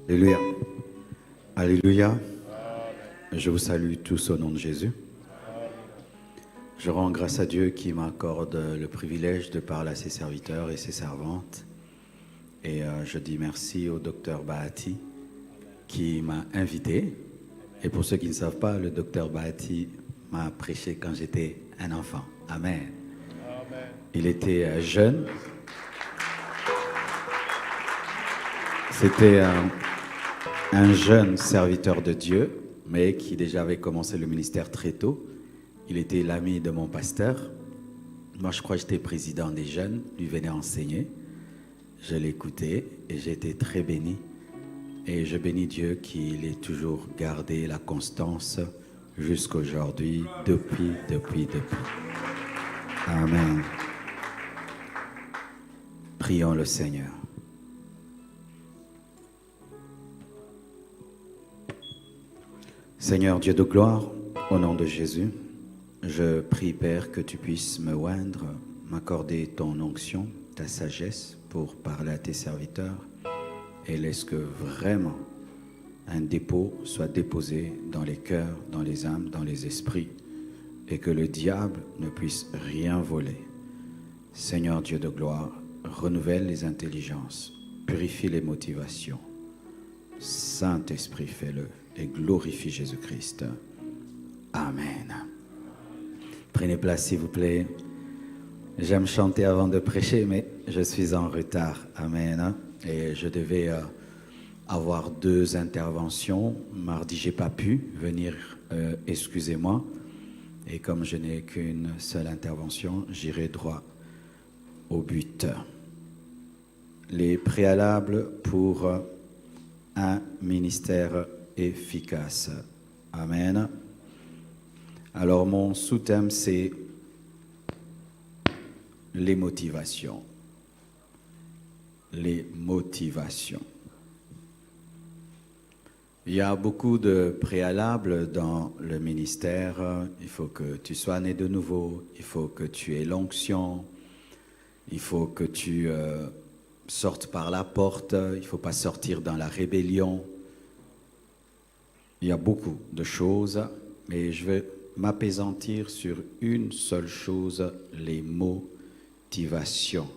Alléluia. Alléluia. Je vous salue tous au nom de Jésus. Je rends grâce à Dieu qui m'accorde le privilège de parler à ses serviteurs et ses servantes. Et je dis merci au docteur Bahati qui m'a invité. Et pour ceux qui ne savent pas, le docteur Bahati m'a prêché quand j'étais un enfant. Amen. Amen. Il était jeune. C'était un jeune serviteur de Dieu, mais qui déjà avait commencé le ministère très tôt. Il était l'ami de mon pasteur. Moi, je crois que j'étais président des jeunes. Lui venait enseigner. Je l'écoutais et j'ai été très béni. Et je bénis Dieu qu'il ait toujours gardé la constance jusqu'à aujourd'hui, depuis. Amen. Prions le Seigneur. Seigneur Dieu de gloire, au nom de Jésus, je prie Père que tu puisses me oindre, m'accorder ton onction, ta sagesse pour parler à tes serviteurs et laisse que vraiment un dépôt soit déposé dans les cœurs, dans les âmes, dans les esprits et que le diable ne puisse rien voler. Seigneur Dieu de gloire, renouvelle les intelligences, purifie les motivations. Saint-Esprit, fais-le et glorifie Jésus-Christ. Amen. Prenez place, s'il vous plaît. J'aime chanter avant de prêcher, mais je suis en retard. Amen. Et je devais avoir 2 interventions. Mardi, j'ai pas pu venir, excusez-moi. Et comme je n'ai qu'une seule intervention, j'irai droit au but. Les préalables pour un ministère efficace. Amen. Alors mon sous-thème c'est les motivations. Les motivations. Il y a beaucoup de préalables dans le ministère. Il faut que tu sois né de nouveau. Il faut que tu aies l'onction. Il faut que tu sortes par la porte. Il ne faut pas sortir dans la rébellion. Il y a beaucoup de choses, mais je vais m'appesantir sur une seule chose, les motivations.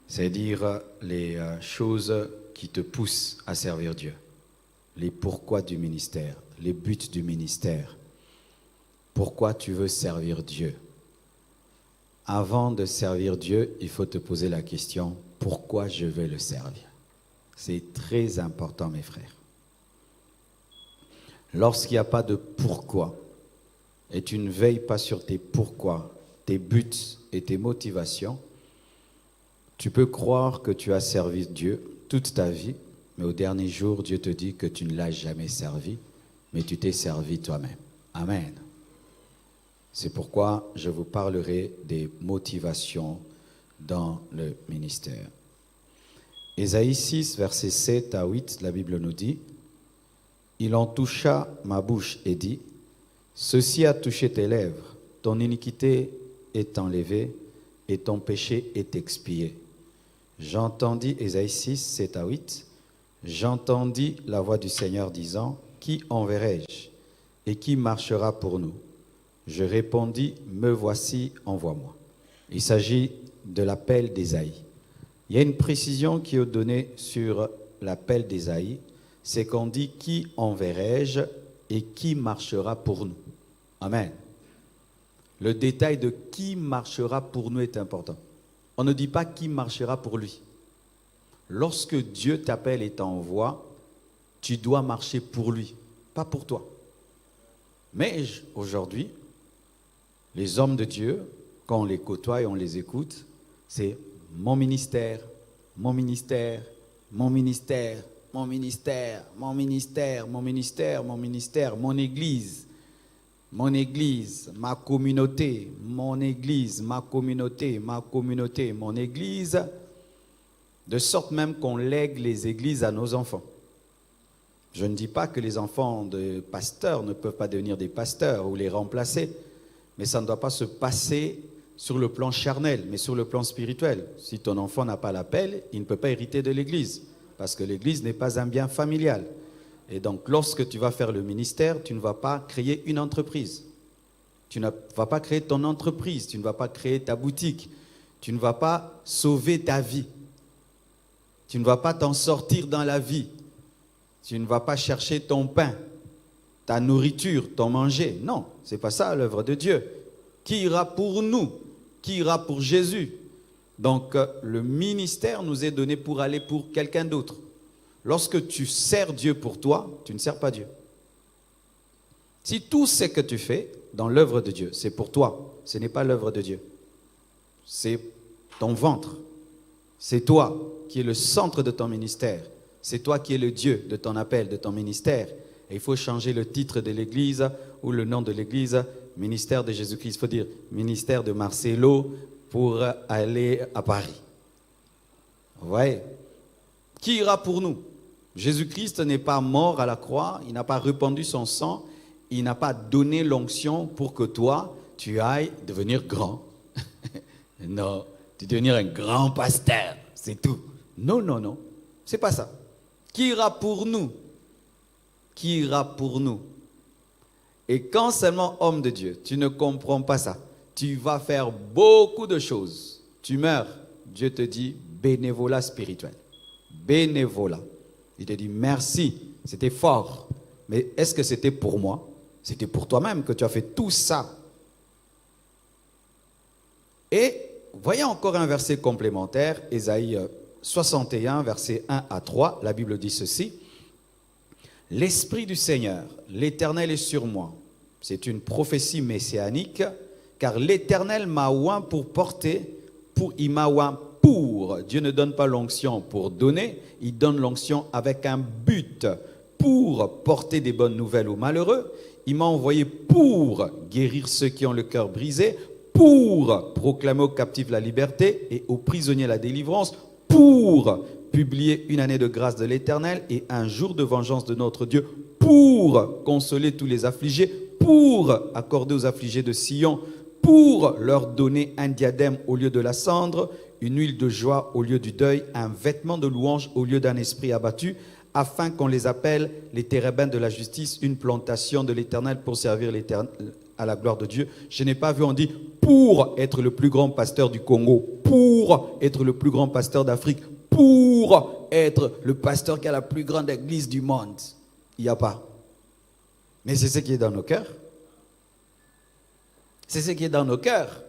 C'est-à-dire les choses qui te poussent à servir Dieu. Les pourquoi du ministère, les buts du ministère. Pourquoi tu veux servir Dieu? Avant de servir Dieu, il faut te poser la question, pourquoi je vais le servir? C'est très important, mes frères. Lorsqu'il n'y a pas de pourquoi, et tu ne veilles pas sur tes pourquoi, tes buts et tes motivations, tu peux croire que tu as servi Dieu toute ta vie, mais au dernier jour, Dieu te dit que tu ne l'as jamais servi, mais tu t'es servi toi-même. Amen. C'est pourquoi je vous parlerai des motivations dans le ministère. Ésaïe 6, versets 7 à 8, la Bible nous dit, « Il en toucha ma bouche et dit, « Ceci a touché tes lèvres, ton iniquité est enlevée et ton péché est expié. » J'entendis, Ésaïe 6, 7 à 8, « J'entendis la voix du Seigneur disant, « Qui enverrai-je et qui marchera pour nous ?» Je répondis, « Me voici, envoie-moi. » Il s'agit de l'appel d'Ésaïe. Il y a une précision qui est donnée sur l'appel d'Ésaïe, c'est qu'on dit « Qui enverrai-je et qui marchera pour nous ?» Amen. Le détail de qui marchera pour nous est important. On ne dit pas qui marchera pour lui. Lorsque Dieu t'appelle et t'envoie, tu dois marcher pour lui, pas pour toi. Mais aujourd'hui, les hommes de Dieu, quand on les côtoie et on les écoute, c'est mon ministère, mon ministère, mon ministère, mon ministère, mon ministère, mon ministère, mon ministère, mon église, ma communauté, mon église, ma communauté, mon église, de sorte même qu'on lègue les églises à nos enfants. Je ne dis pas que les enfants de pasteurs ne peuvent pas devenir des pasteurs ou les remplacer, mais ça ne doit pas se passer sur le plan charnel, mais sur le plan spirituel. Si ton enfant n'a pas l'appel, il ne peut pas hériter de l'église. Parce que l'Église n'est pas un bien familial. Et donc, lorsque tu vas faire le ministère, tu ne vas pas créer une entreprise. Tu ne vas pas créer ton entreprise, tu ne vas pas créer ta boutique. Tu ne vas pas sauver ta vie. Tu ne vas pas t'en sortir dans la vie. Tu ne vas pas chercher ton pain, ta nourriture, ton manger. Non, ce n'est pas ça l'œuvre de Dieu. Qui ira pour nous? Qui ira pour Jésus? Donc, le ministère nous est donné pour aller pour quelqu'un d'autre. Lorsque tu sers Dieu pour toi, tu ne sers pas Dieu. Si tout ce que tu fais dans l'œuvre de Dieu, c'est pour toi, ce n'est pas l'œuvre de Dieu. C'est ton ventre. C'est toi qui es le centre de ton ministère. C'est toi qui es le Dieu de ton appel, de ton ministère. Et il faut changer le titre de l'église ou le nom de l'église, ministère de Jésus-Christ. Il faut dire ministère de Marcelo pour aller à Paris. Vous voyez? Qui ira pour nous? Jésus-Christ n'est pas mort à la croix, il n'a pas répandu son sang, il n'a pas donné l'onction pour que toi, tu ailles devenir grand. Non, tu devenir un grand pasteur, c'est tout. Non, non, non, c'est pas ça. Qui ira pour nous? Qui ira pour nous? Et quand seulement homme de Dieu, tu ne comprends pas ça, tu vas faire beaucoup de choses. Tu meurs, Dieu te dit bénévolat spirituel. Bénévolat. Il te dit merci, c'était fort. Mais est-ce que c'était pour moi? C'était pour toi-même que tu as fait tout ça. Et voyons encore un verset complémentaire, Ésaïe 61, versets 1 à 3. La Bible dit ceci. L'Esprit du Seigneur, l'Éternel est sur moi. C'est une prophétie messianique, car l'Éternel m'a oint pour porter, il m'a oint pour. Dieu ne donne pas l'onction pour donner, il donne l'onction avec un but, pour porter des bonnes nouvelles aux malheureux. Il m'a envoyé pour guérir ceux qui ont le cœur brisé, pour proclamer aux captifs la liberté et aux prisonniers la délivrance, pour publier une année de grâce de l'Éternel et un jour de vengeance de notre Dieu, pour consoler tous les affligés, pour accorder aux affligés de Sion, pour leur donner un diadème au lieu de la cendre, une huile de joie au lieu du deuil, un vêtement de louange au lieu d'un esprit abattu, afin qu'on les appelle les térébins de la justice, une plantation de l'Éternel pour servir l'Éternel à la gloire de Dieu. Je n'ai pas vu, on dit, pour être le plus grand pasteur du Congo, pour être le plus grand pasteur d'Afrique, pour être le pasteur qui a la plus grande église du monde. Il n'y a pas. Mais c'est ce qui est dans nos cœurs. C'est ce qui est dans nos cœurs.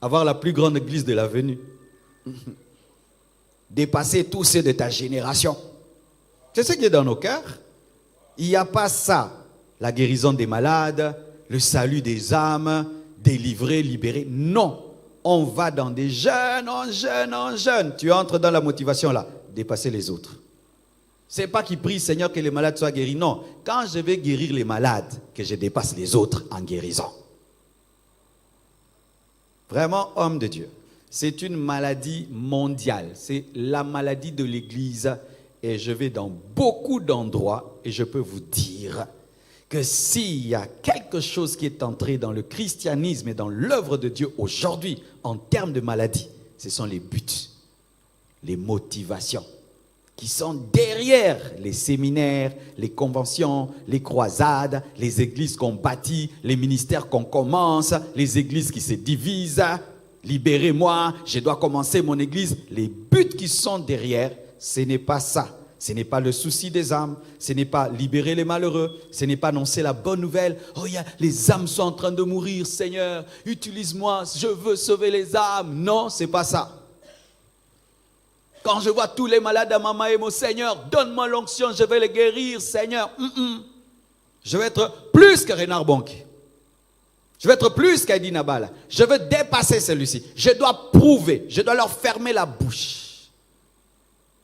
Avoir la plus grande église de l'avenue. Dépasser tous ceux de ta génération. C'est ce qui est dans nos cœurs. Il n'y a pas ça. La guérison des malades, le salut des âmes, délivrer, libérer. Non. On va dans des jeunes, en jeunes. Tu entres dans la motivation là. Dépasser les autres. C'est pas qu'ils prient, Seigneur, que les malades soient guéris. Non. Quand je vais guérir les malades, que je dépasse les autres en guérison. Vraiment, homme de Dieu. C'est une maladie mondiale. C'est la maladie de l'Église. Et je vais dans beaucoup d'endroits et je peux vous dire que s'il y a quelque chose qui est entré dans le christianisme et dans l'œuvre de Dieu aujourd'hui en termes de maladie, ce sont les buts, les motivations qui sont derrière les séminaires, les conventions, les croisades, les églises qu'on bâtit, les ministères qu'on commence, les églises qui se divisent. Libérez-moi, je dois commencer mon église. Les buts qui sont derrière, ce n'est pas ça. Ce n'est pas le souci des âmes, ce n'est pas libérer les malheureux, ce n'est pas annoncer la bonne nouvelle. Oh, les âmes sont en train de mourir, Seigneur, utilise-moi, je veux sauver les âmes. Non, ce n'est pas ça. Quand je vois tous les malades à Mama et mon Seigneur, donne-moi l'onction, je vais les guérir, Seigneur. Je vais être plus que Renard Bonke. Je vais être plus qu'Aïdi Nabala. Je veux dépasser celui-ci. Je dois prouver, je dois leur fermer la bouche.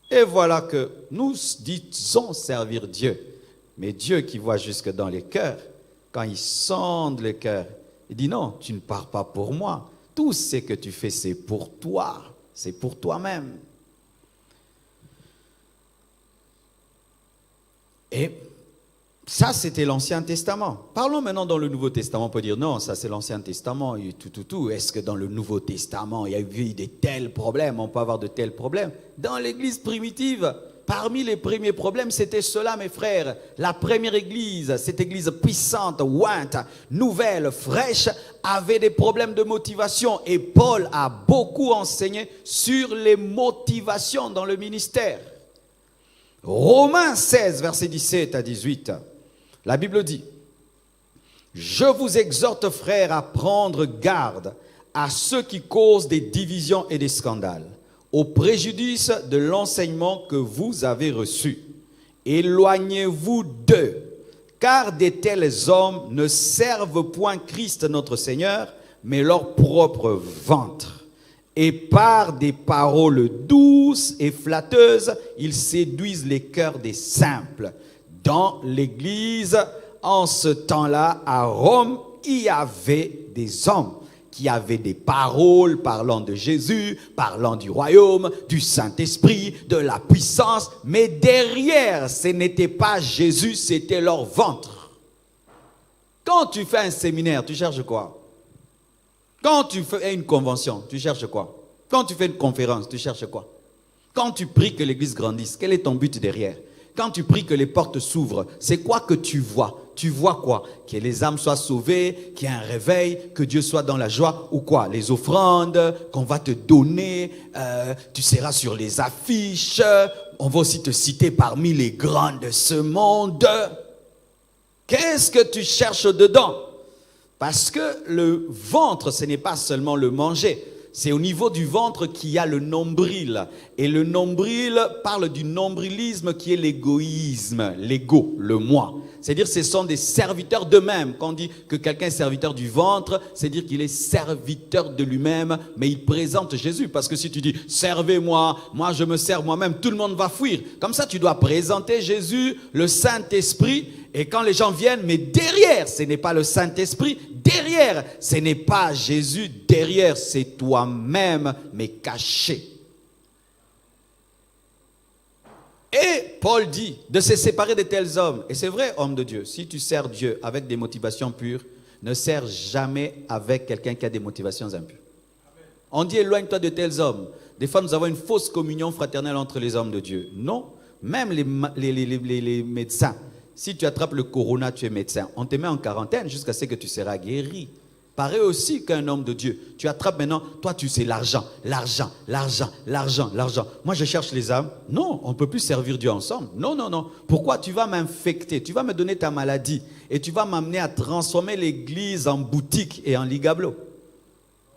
Et voilà que nous disons servir Dieu. Mais Dieu qui voit jusque dans les cœurs, quand il sonde les cœurs, il dit non, tu ne pars pas pour moi. Tout ce que tu fais, c'est pour toi. C'est pour toi-même. Et ça, c'était l'Ancien Testament. Parlons maintenant dans le Nouveau Testament. On peut dire non, ça c'est l'Ancien Testament. Et tout. Est-ce que dans le Nouveau Testament, il y a eu de tels problèmes? On peut avoir de tels problèmes. Dans l'Église primitive, Parmi les premiers problèmes, c'était cela, mes frères. La première église, cette église puissante, ointe, nouvelle, fraîche, avait des problèmes de motivation. Et Paul a beaucoup enseigné sur les motivations dans le ministère. Romains 16, versets 17 à 18. La Bible dit: je vous exhorte, frères, à prendre garde à ceux qui causent des divisions et des scandales, au préjudice de l'enseignement que vous avez reçu. Éloignez-vous d'eux, car de tels hommes ne servent point Christ notre Seigneur, mais leur propre ventre. Et par des paroles douces et flatteuses, ils séduisent les cœurs des simples. Dans l'Église, en ce temps-là, à Rome, il y avait des hommes qui avaient des paroles parlant de Jésus, parlant du royaume, du Saint-Esprit, de la puissance. Mais derrière, ce n'était pas Jésus, c'était leur ventre. Quand tu fais un séminaire, tu cherches quoi? Quand tu fais une convention, tu cherches quoi? Quand tu fais une conférence, tu cherches quoi? Quand tu pries que l'église grandisse, quel est ton but derrière? Quand tu pries que les portes s'ouvrent, c'est quoi que tu vois? Tu vois quoi? Que les âmes soient sauvées, qu'il y ait un réveil, que Dieu soit dans la joie, ou quoi? Les offrandes qu'on va te donner, tu seras sur les affiches, on va aussi te citer parmi les grands de ce monde. Qu'est-ce que tu cherches dedans? Parce que le ventre, ce n'est pas seulement le manger. C'est au niveau du ventre qu'il y a le nombril. Et le nombril parle du nombrilisme qui est l'égoïsme, l'ego, le moi. C'est-à-dire ce sont des serviteurs d'eux-mêmes. Quand on dit que quelqu'un est serviteur du ventre, c'est dire qu'il est serviteur de lui-même, mais il présente Jésus. Parce que si tu dis « servez-moi, moi je me sers moi-même », tout le monde va fuir. Comme ça, tu dois présenter Jésus, le Saint-Esprit. Et quand les gens viennent, mais derrière, ce n'est pas le Saint-Esprit, derrière, ce n'est pas Jésus, derrière, c'est toi-même, mais caché. Et Paul dit de se séparer de tels hommes. Et c'est vrai, homme de Dieu, si tu sers Dieu avec des motivations pures, ne sers jamais avec quelqu'un qui a des motivations impures. On dit éloigne-toi de tels hommes. Des fois, nous avons une fausse communion fraternelle entre les hommes de Dieu. Non, même les médecins. Si tu attrapes le corona, tu es médecin. On te met en quarantaine jusqu'à ce que tu seras guéri. Pareil aussi qu'un homme de Dieu. Tu attrapes maintenant, toi tu sais l'argent, l'argent, l'argent, l'argent, l'argent. Moi je cherche les âmes. Non, on ne peut plus servir Dieu ensemble. Non, non, non. Pourquoi? Tu vas m'infecter, tu vas me donner ta maladie et tu vas m'amener à transformer l'église en boutique et en ligablo.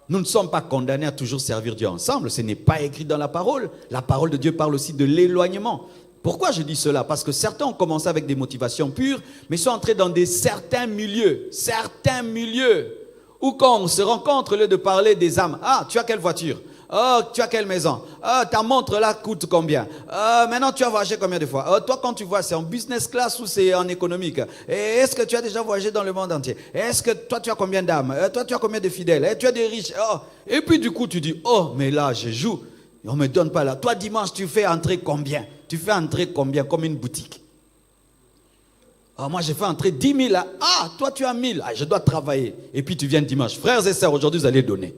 Nous ne sommes pas condamnés à toujours servir Dieu ensemble. Ce n'est pas écrit dans la parole. La parole de Dieu parle aussi de l'éloignement. Pourquoi je dis cela? Parce que certains ont commencé avec des motivations pures, mais sont entrés dans certains milieux, où quand on se rencontre, au lieu de parler des âmes, ah, tu as quelle voiture? Oh, tu as quelle maison? Oh, ta montre là coûte combien? Maintenant, tu as voyagé combien de fois? Oh, toi, quand tu vois, c'est en business class ou c'est en économique? Et est-ce que tu as déjà voyagé dans le monde entier? Est-ce que toi, tu as combien d'âmes? Toi, tu as combien de fidèles? Tu as des riches? Oh. Et puis, du coup, tu dis, oh, mais là, je joue. On ne me donne pas là. Toi, dimanche, tu fais entrer combien? Tu fais entrer combien? Comme une boutique. Oh, moi, j'ai fait entrer 10 000 là. Ah, toi, tu as 1000. Ah, je dois travailler. Et puis, tu viens dimanche. Frères et sœurs, aujourd'hui, vous allez donner.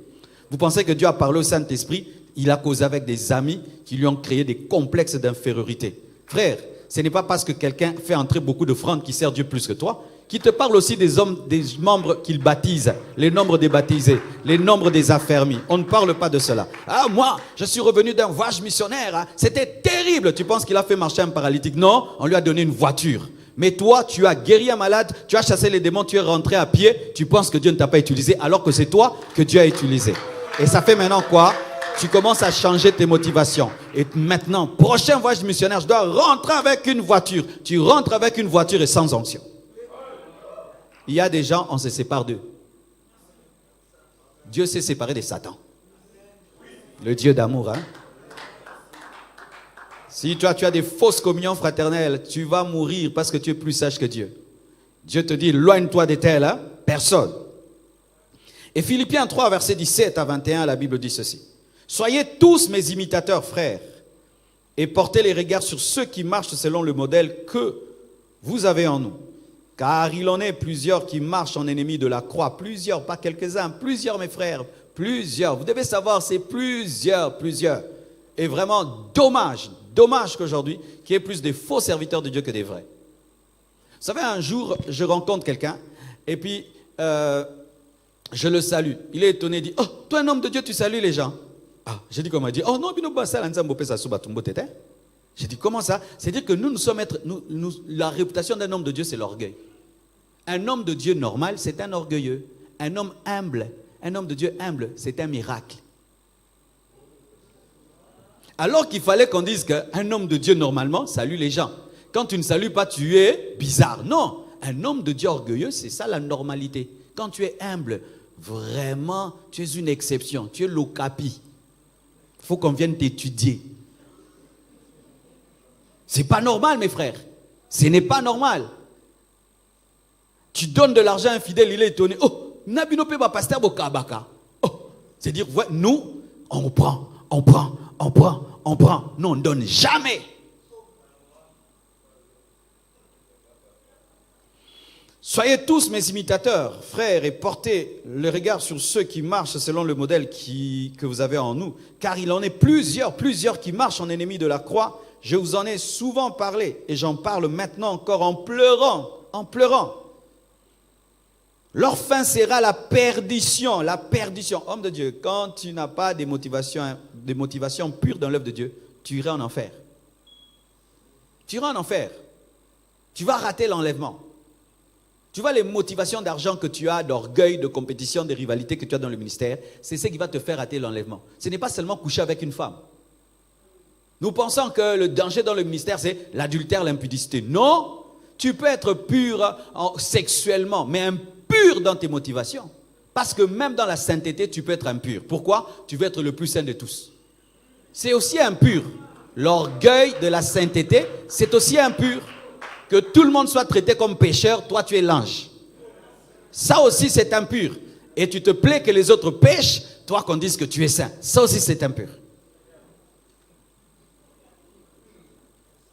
Vous pensez que Dieu a parlé au Saint-Esprit? Il a causé avec des amis qui lui ont créé des complexes d'infériorité. Frère, ce n'est pas parce que quelqu'un fait entrer beaucoup d'offrandes qui sert Dieu plus que toi, qui te parle aussi des hommes, des membres qu'il baptise, les nombres des baptisés, les nombres des affermis. On ne parle pas de cela. Ah, moi, je suis revenu d'un voyage missionnaire. Hein. C'était terrible. Tu penses qu'il a fait marcher un paralytique? Non, on lui a donné une voiture. Mais toi, tu as guéri un malade, tu as chassé les démons, tu es rentré à pied. Tu penses que Dieu ne t'a pas utilisé, alors que c'est toi que Dieu a utilisé. Et ça fait maintenant quoi? Tu commences à changer tes motivations. Et maintenant, prochain voyage missionnaire, je dois rentrer avec une voiture. Tu rentres avec une voiture et sans onction. Il y a des gens, on se sépare d'eux. Dieu s'est séparé de Satan. Le Dieu d'amour, hein? Si toi, tu as des fausses communions fraternelles, tu vas mourir parce que tu es plus sage que Dieu. Dieu te dit, éloigne-toi de tels, hein? Personne. Et Philippiens 3, versets 17 à 21, la Bible dit ceci. Soyez tous mes imitateurs, frères, et portez les regards sur ceux qui marchent selon le modèle que vous avez en nous. Car il en est plusieurs qui marchent en ennemis de la croix. Plusieurs, pas quelques-uns, plusieurs mes frères, plusieurs. Vous devez savoir, c'est plusieurs. Et vraiment, dommage Dommage qu'aujourd'hui, qu'il y ait plus des faux serviteurs de Dieu que des vrais. Vous savez, un jour, je rencontre quelqu'un et puis je le salue. Il est étonné, il dit, « Oh, toi un homme de Dieu, tu salues les gens. » Ah, j'ai dit comment il dit, « Oh non, j'ai dit, comment ça? C'est-à-dire que nous sommes la réputation d'un homme de Dieu, c'est l'orgueil. Un homme de Dieu normal, c'est un orgueilleux. Un homme humble, un homme de Dieu humble, c'est un miracle. Alors qu'il fallait qu'on dise qu'un homme de Dieu, normalement, salue les gens. Quand tu ne salues pas, tu es bizarre. Non, un homme de Dieu orgueilleux, c'est ça la normalité. Quand tu es humble, vraiment, tu es une exception. Tu es l'okapi. Il faut qu'on vienne t'étudier. C'est pas normal, mes frères. Ce n'est pas normal. Tu donnes de l'argent à un fidèle, il est étonné. Oh, Nabino Peba Pasteur Bokabaka. Oh, c'est dire, ouais, nous, on prend. Nous, on ne donne jamais. Soyez tous mes imitateurs, frères, et portez le regard sur ceux qui marchent selon le modèle que vous avez en nous. Car il en est plusieurs qui marchent en ennemis de la croix. Je vous en ai souvent parlé et j'en parle maintenant encore en pleurant. Leur fin sera la perdition. Homme de Dieu, quand tu n'as pas des motivations pures dans l'œuvre de Dieu, tu iras en enfer. Tu vas rater l'enlèvement. Tu vois les motivations d'argent que tu as, d'orgueil, de compétition, de rivalité que tu as dans le ministère, c'est ce qui va te faire rater l'enlèvement. Ce n'est pas seulement coucher avec une femme. Nous pensons que le danger dans le ministère, c'est l'adultère, l'impudicité. Non, tu peux être pur sexuellement, mais impur dans tes motivations. Parce que même dans la sainteté, tu peux être impur. Pourquoi? Tu veux être le plus saint de tous. C'est aussi impur. L'orgueil de la sainteté, c'est aussi impur. Que tout le monde soit traité comme pécheur, toi tu es l'ange. Ça aussi c'est impur. Et tu te plais que les autres pêchent, toi qu'on dise que tu es saint. Ça aussi c'est impur.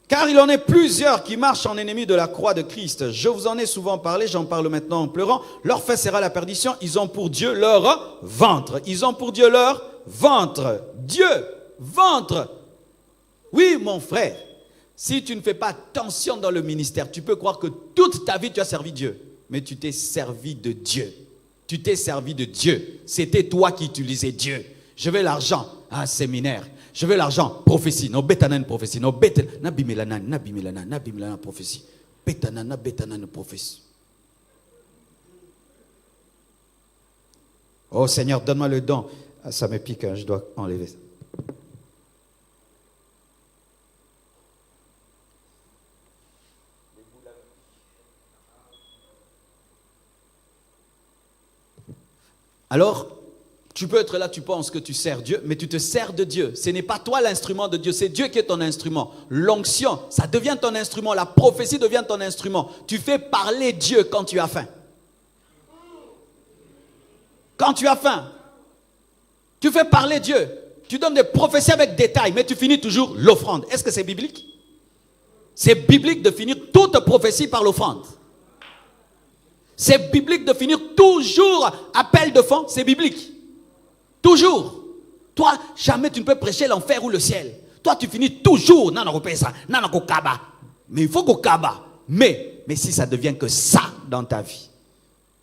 Car il en est plusieurs qui marchent en ennemis de la croix de Christ. Je vous en ai souvent parlé, j'en parle maintenant en pleurant. Leur fin sera la perdition. Ils ont pour Dieu leur ventre. Dieu, ventre. Oui, mon frère. Si tu ne fais pas attention dans le ministère, tu peux croire que toute ta vie tu as servi Dieu. Mais tu t'es servi de Dieu. C'était toi qui utilisais Dieu. Je veux l'argent, un séminaire. Je veux l'argent, prophétie. No betanan prophétie. No betanan nabimelana prophétie. Betanan prophétie. Oh Seigneur, donne-moi le don. Ça me pique, hein, je dois enlever ça. Alors, tu peux être là, tu penses que tu sers Dieu, mais tu te sers de Dieu. Ce n'est pas toi l'instrument de Dieu, c'est Dieu qui est ton instrument. L'onction, ça devient ton instrument. La prophétie devient ton instrument. Tu fais parler Dieu quand tu as faim. Quand tu as faim, tu fais parler Dieu. Tu donnes des prophéties avec détail, mais tu finis toujours l'offrande. Est-ce que c'est biblique? C'est biblique de finir toute prophétie par l'offrande. C'est biblique de finir toujours appel de fonds, c'est biblique. Toujours. Toi, jamais tu ne peux prêcher l'enfer ou le ciel. Toi, tu finis toujours. Mais il faut qu'on kaba. Mais si ça devient que ça dans ta vie,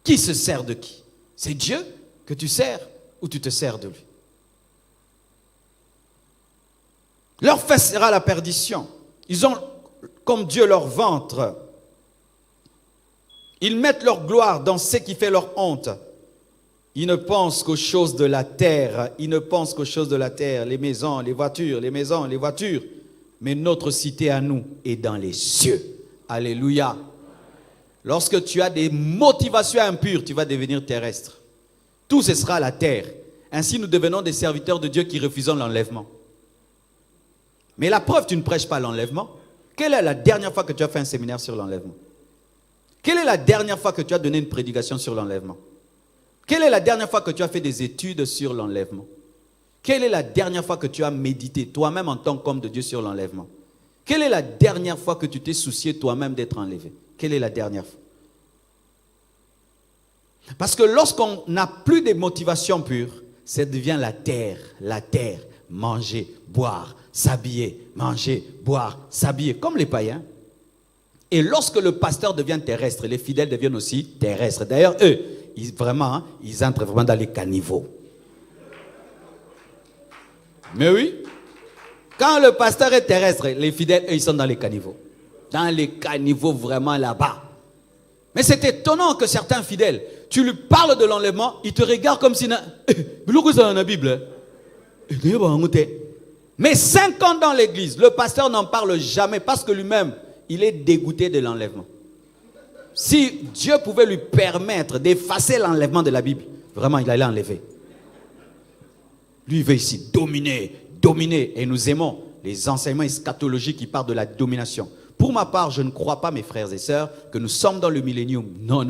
qui se sert de qui? C'est Dieu que tu sers ou tu te sers de lui? Leur fin sera la perdition. Ils ont comme Dieu leur ventre. Ils mettent leur gloire dans ce qui fait leur honte. Ils ne pensent qu'aux choses de la terre. Les maisons, les voitures. Mais notre cité à nous est dans les cieux. Alléluia. Lorsque tu as des motivations impures, tu vas devenir terrestre. Tout ce sera la terre. Ainsi, nous devenons des serviteurs de Dieu qui refusons l'enlèvement. Mais la preuve, tu ne prêches pas l'enlèvement. Quelle est la dernière fois que tu as fait un séminaire sur l'enlèvement? Quelle est la dernière fois que tu as donné une prédication sur l'enlèvement? Quelle est la dernière fois que tu as fait des études sur l'enlèvement? Quelle est la dernière fois que tu as médité toi-même en tant qu'homme de Dieu sur l'enlèvement? Quelle est la dernière fois que tu t'es soucié toi-même d'être enlevé? Quelle est la dernière fois? Parce que lorsqu'on n'a plus de motivation pure, ça devient la terre. manger, boire, s'habiller, manger, boire, s'habiller, comme les païens. Et lorsque le pasteur devient terrestre, les fidèles deviennent aussi terrestres. D'ailleurs, eux, ils entrent vraiment dans les caniveaux. Mais oui, quand le pasteur est terrestre, les fidèles, eux, ils sont dans les caniveaux. Dans les caniveaux vraiment là-bas. Mais c'est étonnant que certains fidèles, tu lui parles de l'enlèvement, il te regarde comme si... dans la Bible. Mais 5 ans dans l'église, le pasteur n'en parle jamais parce que lui-même, il est dégoûté de l'enlèvement. Si Dieu pouvait lui permettre d'effacer l'enlèvement de la Bible, vraiment, il allait enlever. Lui, il veut ici dominer. Et nous aimons les enseignements eschatologiques qui parlent de la domination. Pour ma part, je ne crois pas, mes frères et sœurs, que nous sommes dans le millénium. Non.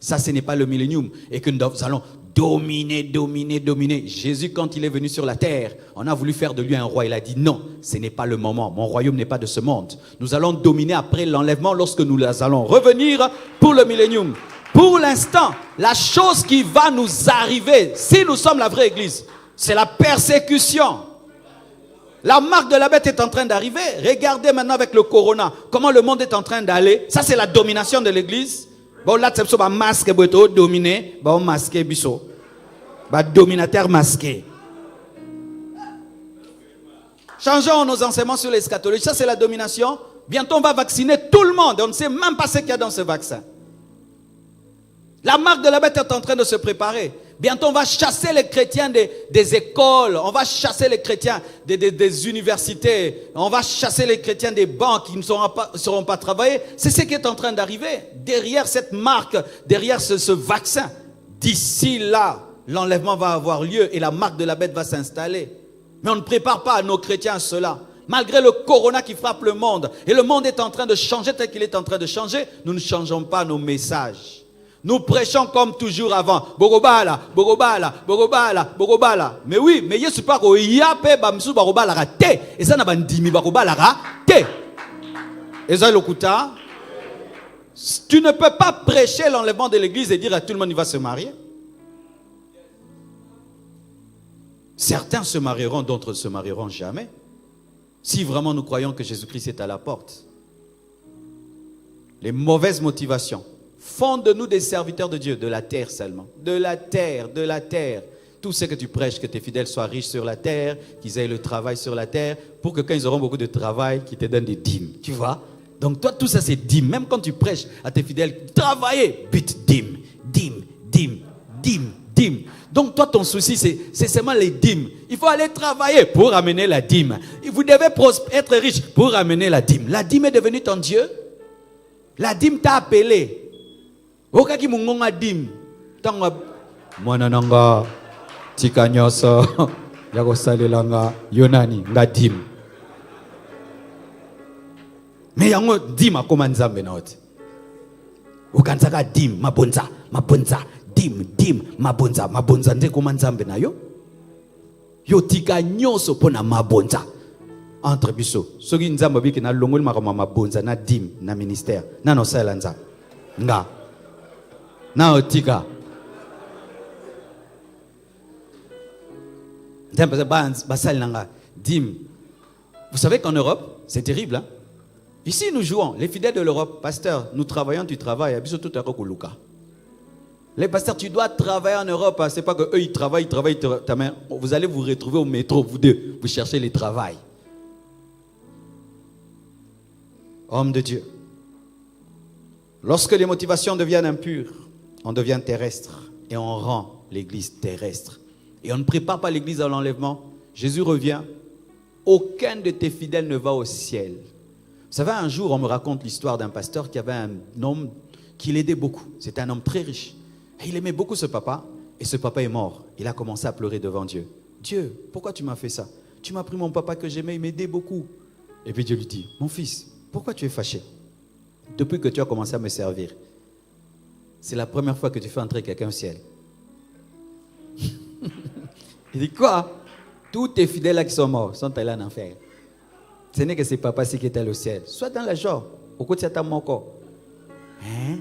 Ça, ce n'est pas le millénium. Et que nous allons dominer. Jésus, quand il est venu sur la terre, on a voulu faire de lui un roi. Il a dit non, ce n'est pas le moment. Mon royaume n'est pas de ce monde. Nous allons dominer après l'enlèvement lorsque nous allons revenir pour le millénium. Pour l'instant, la chose qui va nous arriver, si nous sommes la vraie église, c'est la persécution. La marque de la bête est en train d'arriver. Regardez maintenant avec le corona, comment le monde est en train d'aller. Ça, c'est la domination de l'église. Bon, là, c'est un masque dominé. Bon, masqué, biso. Dominateur masqué. Changeons nos enseignements sur l'eschatologie. Ça, c'est la domination. Bientôt, on va vacciner tout le monde. On ne sait même pas ce qu'il y a dans ce vaccin. La marque de la bête est en train de se préparer. Bientôt, on va chasser les chrétiens des écoles. On va chasser les chrétiens des universités. On va chasser les chrétiens des banques qui ne seront pas travailler. C'est ce qui est en train d'arriver. Derrière cette marque, derrière ce vaccin, d'ici là, l'enlèvement va avoir lieu et la marque de la bête va s'installer. Mais on ne prépare pas nos chrétiens à cela. Malgré le corona qui frappe le monde, et le monde est en train de changer tel qu'il est en train de changer, nous ne changeons pas nos messages. Nous prêchons comme toujours avant. Bogobala. Mais oui, mais Yesu pas ko yape bamsu bogobala raté. Et ça n'a pas ndimi bogobala raté. Et ça l'okuta. Tu ne peux pas prêcher l'enlèvement de l'église et dire à tout le monde il va se marier. Certains se marieront, d'autres ne se marieront jamais. Si vraiment nous croyons que Jésus-Christ est à la porte. Les mauvaises motivations font de nous des serviteurs de Dieu, de la terre seulement. De la terre. Tout ce que tu prêches, que tes fidèles soient riches sur la terre, qu'ils aient le travail sur la terre, pour que quand ils auront beaucoup de travail, qu'ils te donnent des dîmes. Tu vois? Donc toi, tout ça c'est dîmes. Même quand tu prêches à tes fidèles, travaillez, but dîmes. Donc toi, ton souci, c'est seulement les dîmes. Il faut aller travailler pour amener la dîme. Vous devez être riche pour amener la dîme. La dîme est devenue ton Dieu. La dîme t'a appelé. Okaki mungonga dim tanga mwana nanga tika nyoso yako salelanga yonani nga dim mais yango dim akoma nzambe na ote ukanzaka dim mabonza dim mabonza nde koma nzambe na yo tika nyoso pona mabonza entre biso soki nzambe biki na longoli makama mabonza na dim na ministère na no sala nzambe nga na otika. Dim. Vous savez qu'en Europe, c'est terrible. Hein? Ici, nous jouons. Les fidèles de l'Europe, pasteur, nous travaillons, tu travailles. Les pasteurs, tu dois travailler en Europe. C'est pas qu'eux, ils travaillent. Vous allez vous retrouver au métro, vous deux. Vous cherchez le travail. Homme de Dieu. Lorsque les motivations deviennent impures, on devient terrestre et on rend l'église terrestre. Et on ne prépare pas l'église à l'enlèvement. Jésus revient. Aucun de tes fidèles ne va au ciel. Vous savez, un jour, on me raconte l'histoire d'un pasteur qui avait un homme qui l'aidait beaucoup. C'était un homme très riche. Et il aimait beaucoup ce papa. Et ce papa est mort. Il a commencé à pleurer devant Dieu. Dieu, pourquoi tu m'as fait ça? Tu m'as pris mon papa que j'aimais, il m'aidait beaucoup. Et puis Dieu lui dit, mon fils, pourquoi tu es fâché? Depuis que tu as commencé à me servir, c'est la première fois que tu fais entrer quelqu'un au ciel. Il dit quoi? Tous tes fidèles là qui sont morts sont allés en enfer. Ce n'est que c'est papa qui est allé au ciel. Soit dans la joie, au côté de ta corps. Hein?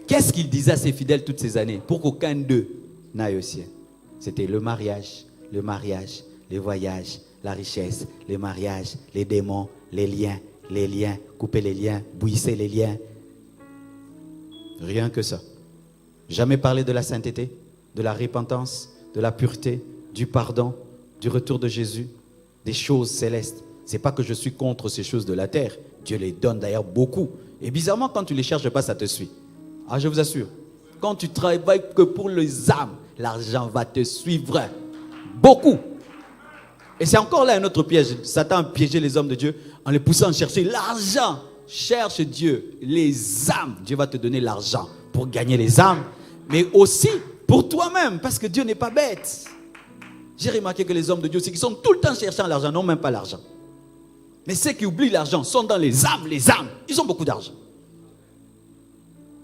Qu'est-ce qu'il disait à ses fidèles toutes ces années pour qu'aucun d'eux n'aille au ciel? C'était le mariage, les voyages, la richesse, les mariages, les démons, les liens, couper les liens, bouillissez les liens. Rien que ça. Jamais parler de la sainteté, de la repentance, de la pureté, du pardon, du retour de Jésus, des choses célestes. C'est pas que je suis contre ces choses de la terre. Dieu les donne d'ailleurs beaucoup. Et bizarrement, quand tu les cherches pas, ça te suit. Ah, je vous assure. Quand tu travailles que pour les âmes, l'argent va te suivre. Beaucoup. Et c'est encore là un autre piège. Satan a piégé les hommes de Dieu en les poussant à chercher l'argent. Cherche Dieu, les âmes. Dieu va te donner l'argent pour gagner les âmes, mais aussi pour toi-même, parce que Dieu n'est pas bête. J'ai remarqué que les hommes de Dieu, c'est qu'ils sont tout le temps cherchant l'argent, non même pas l'argent. Mais ceux qui oublient l'argent sont dans les âmes. Ils ont beaucoup d'argent.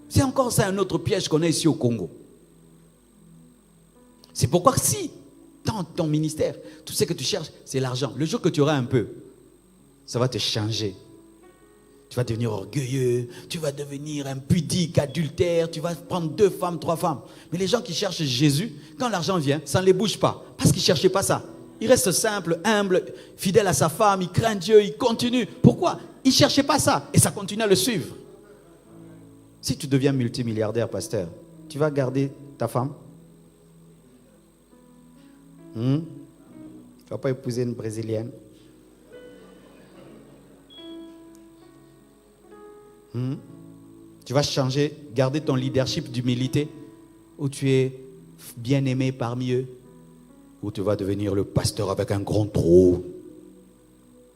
C'est encore ça un autre piège qu'on a ici au Congo. C'est pourquoi si dans ton ministère, tout ce que tu cherches, c'est l'argent. Le jour que tu auras un peu, ça va te changer. Tu vas devenir orgueilleux, tu vas devenir impudique, adultère, tu vas prendre 2 femmes, 3 femmes. Mais les gens qui cherchent Jésus, quand l'argent vient, ça ne les bouge pas. Parce qu'ils ne cherchaient pas ça. Il reste simple, humble, fidèle à sa femme, il craint Dieu, il continue. Pourquoi? Il ne cherchait pas ça et ça continue à le suivre. Si tu deviens multimilliardaire, pasteur, tu vas garder ta femme? Tu ne vas pas épouser une Brésilienne? Tu vas changer, garder ton leadership d'humilité, où tu es bien aimé parmi eux, ou tu vas devenir le pasteur avec un grand trône.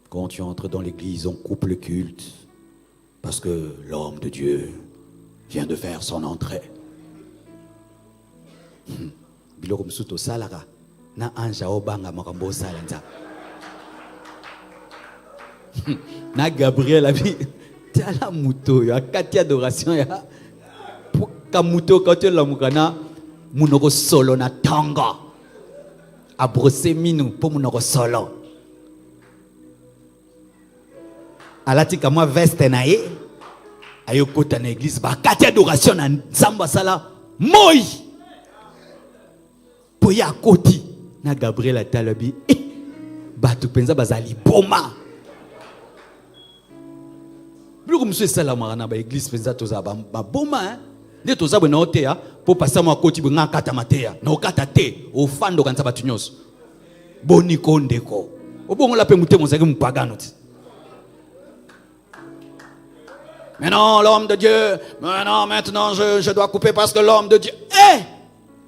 Quand tu entres dans l'église, on coupe le culte, parce que l'homme de Dieu vient de faire son entrée. Biloko msuto salara na anja obanga makambo salenza. Na Gabriel abi tala muto ya kati adoration ya kamuto kote la mukana munoko solo na tanga abrose minu po munoko solo alati kama veste na ye ayokota na église ba kati adoration na nzamba sala moi po ya koti na Gabriel atalabi batu penza bazali boma. Biloko monsieur salamara na ba église penza toza ba boma nde toza bwe na oteya po passer mo akoti bwe ngakata mateya na okata te ofando kanza batu nyonso boni kondeko obongola pe mutemo zaki mpagano ti. Mais non, l'homme de Dieu, mais non, maintenant je dois couper parce que l'homme de Dieu.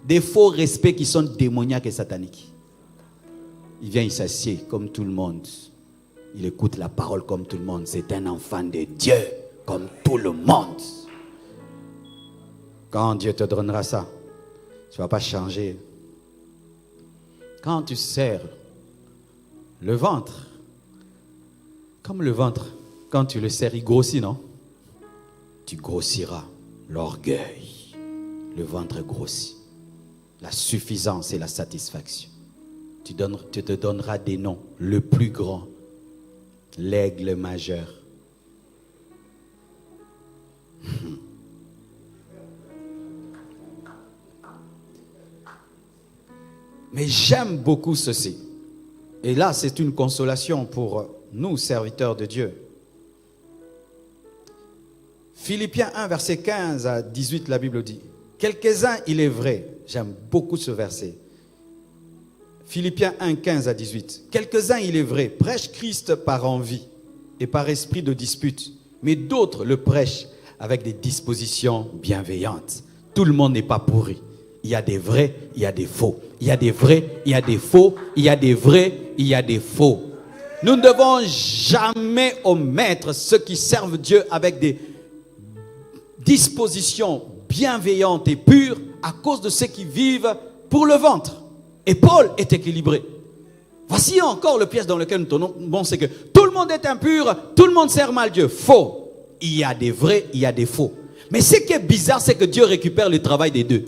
Des faux respects qui sont démoniaques et sataniques. Il vient, il s'assied comme tout le monde. Il écoute la parole comme tout le monde. C'est un enfant de Dieu, comme tout le monde. Quand Dieu te donnera ça, tu ne vas pas changer. Quand tu serres le ventre, comme le ventre, quand tu le serres, il grossit, non? Tu grossiras l'orgueil. Le ventre grossit. La suffisance et la satisfaction. Tu te donneras des noms. Le plus grand, l'aigle majeur. Mais j'aime beaucoup ceci. Et là, c'est une consolation pour nous, serviteurs de Dieu. Philippiens 1, verset 15 à 18, la Bible dit, quelques-uns, il est vrai, j'aime beaucoup ce verset. Philippiens 1, 15 à 18. Quelques-uns, il est vrai, prêchent Christ par envie et par esprit de dispute, mais d'autres le prêchent avec des dispositions bienveillantes. Tout le monde n'est pas pourri. Il y a des vrais, il y a des faux. Il y a des vrais, il y a des faux. Il y a des vrais, il y a des faux. Nous ne devons jamais omettre ceux qui servent Dieu avec des dispositions bienveillantes et pures à cause de ceux qui vivent pour le ventre. Et Paul est équilibré. Voici encore le piège dans lequel nous tombons, c'est que tout le monde est impur, tout le monde sert mal Dieu. Faux. Il y a des vrais, il y a des faux. Mais ce qui est bizarre, c'est que Dieu récupère le travail des deux.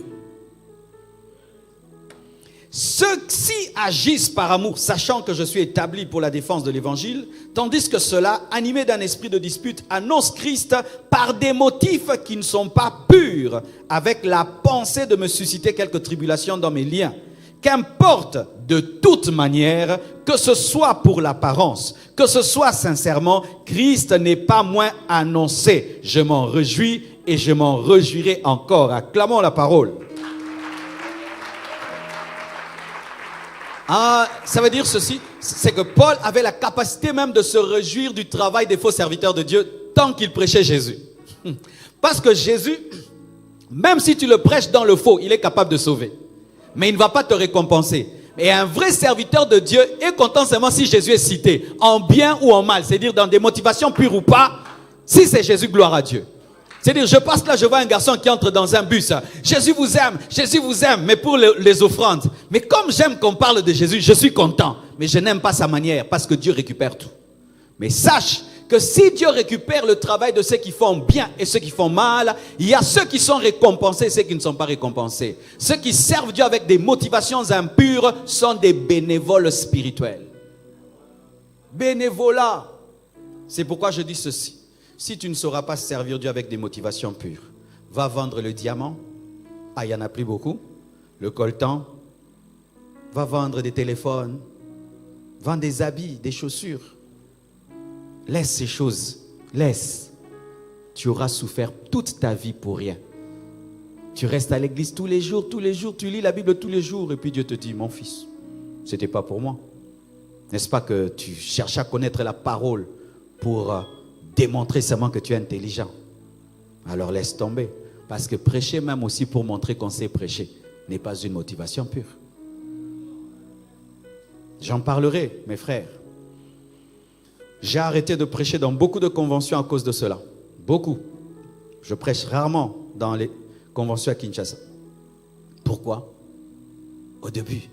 Ceux-ci agissent par amour, sachant que je suis établi pour la défense de l'évangile, tandis que ceux-là, animés d'un esprit de dispute, annoncent Christ par des motifs qui ne sont pas purs, avec la pensée de me susciter quelques tribulations dans mes liens. Qu'importe de toute manière, que ce soit pour l'apparence, que ce soit sincèrement, Christ n'est pas moins annoncé. Je m'en réjouis et je m'en réjouirai encore. Acclamons la parole. Ah, ça veut dire ceci, c'est que Paul avait la capacité même de se réjouir du travail des faux serviteurs de Dieu tant qu'il prêchait Jésus. Parce que Jésus, même si tu le prêches dans le faux, il est capable de sauver. Mais il ne va pas te récompenser. Et un vrai serviteur de Dieu est content seulement si Jésus est cité, en bien ou en mal, c'est-à-dire dans des motivations pures ou pas. Si c'est Jésus, gloire à Dieu. C'est-à-dire, je passe là, je vois un garçon qui entre dans un bus. Jésus vous aime, mais pour les offrandes. Mais comme j'aime qu'on parle de Jésus, je suis content. Mais je n'aime pas sa manière, parce que Dieu récupère tout. Mais sache que si Dieu récupère le travail de ceux qui font bien et ceux qui font mal, il y a ceux qui sont récompensés et ceux qui ne sont pas récompensés. Ceux qui servent Dieu avec des motivations impures sont des bénévoles spirituels. Bénévolat. C'est pourquoi je dis ceci. Si tu ne sauras pas servir Dieu avec des motivations pures, va vendre le diamant. Ah, il n'y en a plus beaucoup. Le coltan. Va vendre des téléphones. Vends des habits, des chaussures. Laisse ces choses. Laisse. Tu auras souffert toute ta vie pour rien. Tu restes à l'église tous les jours, tu lis la Bible tous les jours et puis Dieu te dit, mon fils, ce n'était pas pour moi. N'est-ce pas que tu cherches à connaître la parole pour démontrer seulement que tu es intelligent? Alors laisse tomber. Parce que prêcher même aussi pour montrer qu'on sait prêcher n'est pas une motivation pure. J'en parlerai, mes frères. J'ai arrêté de prêcher dans beaucoup de conventions à cause de cela. Beaucoup. Je prêche rarement dans les conventions à Kinshasa. Pourquoi? Au début,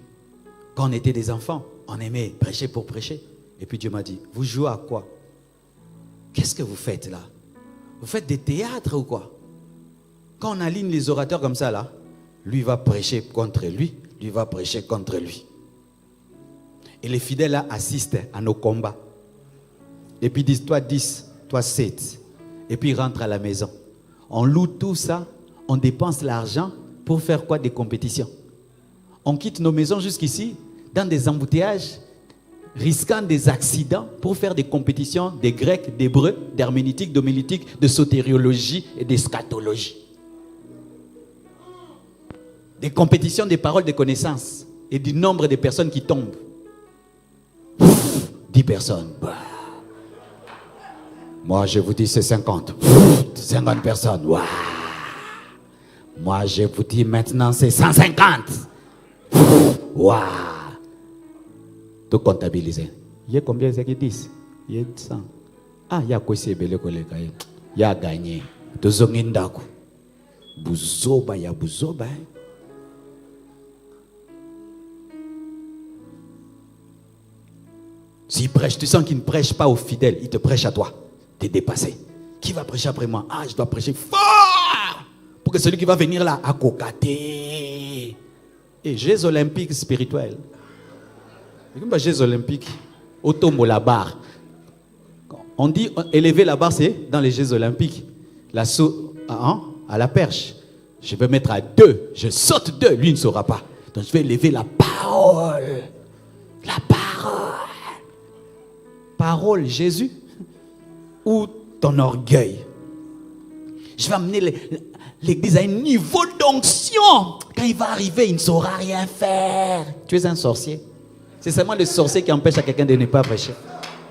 quand on était des enfants, on aimait prêcher pour prêcher. Et puis Dieu m'a dit, vous jouez à quoi? Qu'est-ce que vous faites là? Vous faites des théâtres ou quoi? Quand on aligne les orateurs comme ça là, lui va prêcher contre lui, lui va prêcher contre lui. Et les fidèles là assistent à nos combats. Et puis ils disent, toi 10, toi 7. Et puis ils rentrent à la maison. On loue tout ça, on dépense l'argent pour faire quoi? Des compétitions. On quitte nos maisons jusqu'ici, dans des embouteillages, risquant des accidents pour faire des compétitions des Grecs, d'Hébreux, d'herménétique, d'homilétique, de sotériologie et d'eschatologie. Des compétitions des paroles de connaissances et du nombre de personnes qui tombent. 10 personnes. Moi, je vous dis, c'est 50. 50 personnes. Wow. Moi, je vous dis maintenant, c'est 150. Waouh. Tout comptabiliser. Il y a combien c'est qui disent? Il y a 100. Ah, il y a quoi c'est belé collègue? Il y a gagné. Tout ça n'indaku. Bouzoba, il y a bouzoba. S'il prêche, tu sens qu'il ne prêche pas aux fidèles, il te prêche à toi. Tu es dépassé. Qui va prêcher après moi? Ah, je dois prêcher fort pour que celui qui va venir là, à cocater. Et Jeux olympiques spirituels. Jeux olympiques, automo la barre. On dit élever la barre, c'est dans les Jeux olympiques. La saut à la perche. Je vais mettre à 2. Je saute 2. Lui ne saura pas. Donc je vais élever la parole. La parole. Parole, Jésus. Ou ton orgueil. Je vais amener l'église à un niveau d'onction. Quand il va arriver, il ne saura rien faire. Tu es un sorcier. C'est seulement le sorcier qui empêche à quelqu'un de ne pas prêcher.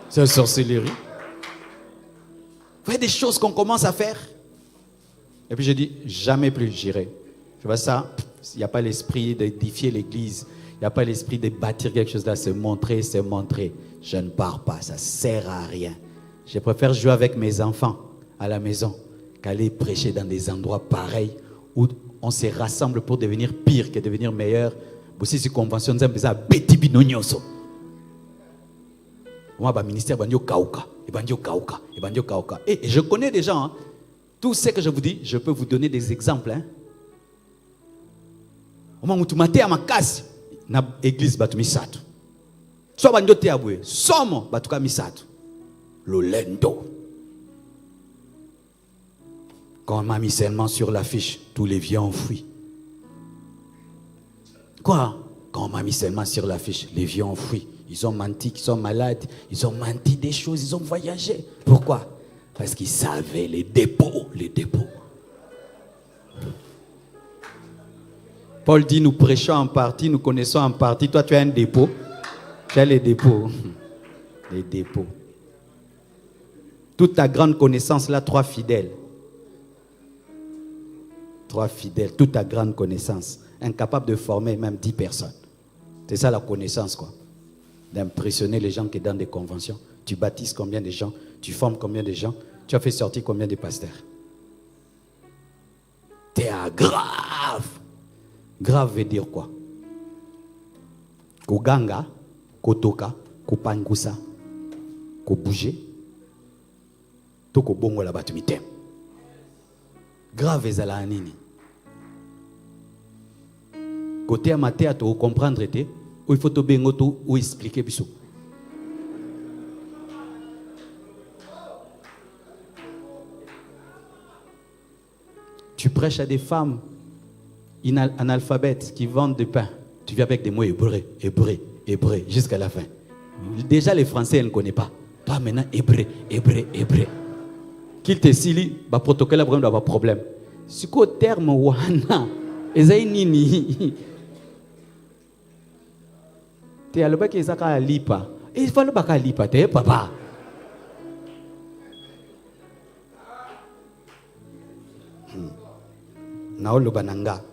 C'est une sorcellerie. Vous voyez des choses qu'on commence à faire. Et puis je dis, jamais plus j'irai. Je vois ça, il n'y a pas l'esprit d'édifier l'église. Il n'y a pas l'esprit de bâtir quelque chose là, se montrer, se montrer. Je ne pars pas, ça ne sert à rien. Je préfère jouer avec mes enfants à la maison qu'aller prêcher dans des endroits pareils où on se rassemble pour devenir pire que devenir meilleur. Aussi, si convention nous a bêti binonyoso. Moi, le ministère bandio kauka, et je connais des gens. Hein. Tout ce que je vous dis, je peux vous donner des exemples. Au moment où tu m'as à ma casse, na église batu misatu. Soit bandio te aboué, somo batuka misatu. Lolendo. Quand on m'a mis seulement sur l'affiche, tous les vieux ont fui. Quoi? Quand on m'a mis seulement sur l'affiche, les vieux ont fui. Ils ont menti qu'ils sont malades. Ils ont menti des choses. Ils ont voyagé. Pourquoi? Parce qu'ils savaient les dépôts. Les dépôts. Paul dit, nous prêchons en partie, nous connaissons en partie. Toi, tu as un dépôt. Tu as les dépôts. Les dépôts. Toute ta grande connaissance, là, 3 fidèles. 3 fidèles, toute ta grande connaissance. Incapable de former même 10 personnes. C'est ça la connaissance, quoi. D'impressionner les gens qui sont dans des conventions. Tu baptises combien de gens? Tu formes combien de gens? Tu as fait sortir combien de pasteurs? T'es à grave. Grave veut dire quoi? Koganga, kotoka, kopangusa, ko bouger, to ko bongo la batu mitem. Grave ezala nini? Côté amaté à te comprendre te, ou il faut te bengo to ou expliquer biso. Tu prêches à des femmes analphabètes qui vendent du pain. Tu viens avec des mots hébreux, hébreux, hébreux, jusqu'à la fin. Déjà les Français, ils ne connaissent pas. Toi maintenant, hébreu, hébreu, hébreu. Qu'il te sili, bah protocole, il va problème. Ce qu'au terme, wana, ezai nini. Te aloba ki ezaka lipa. Il faut le baka lipa, te papa. Naolo bananga.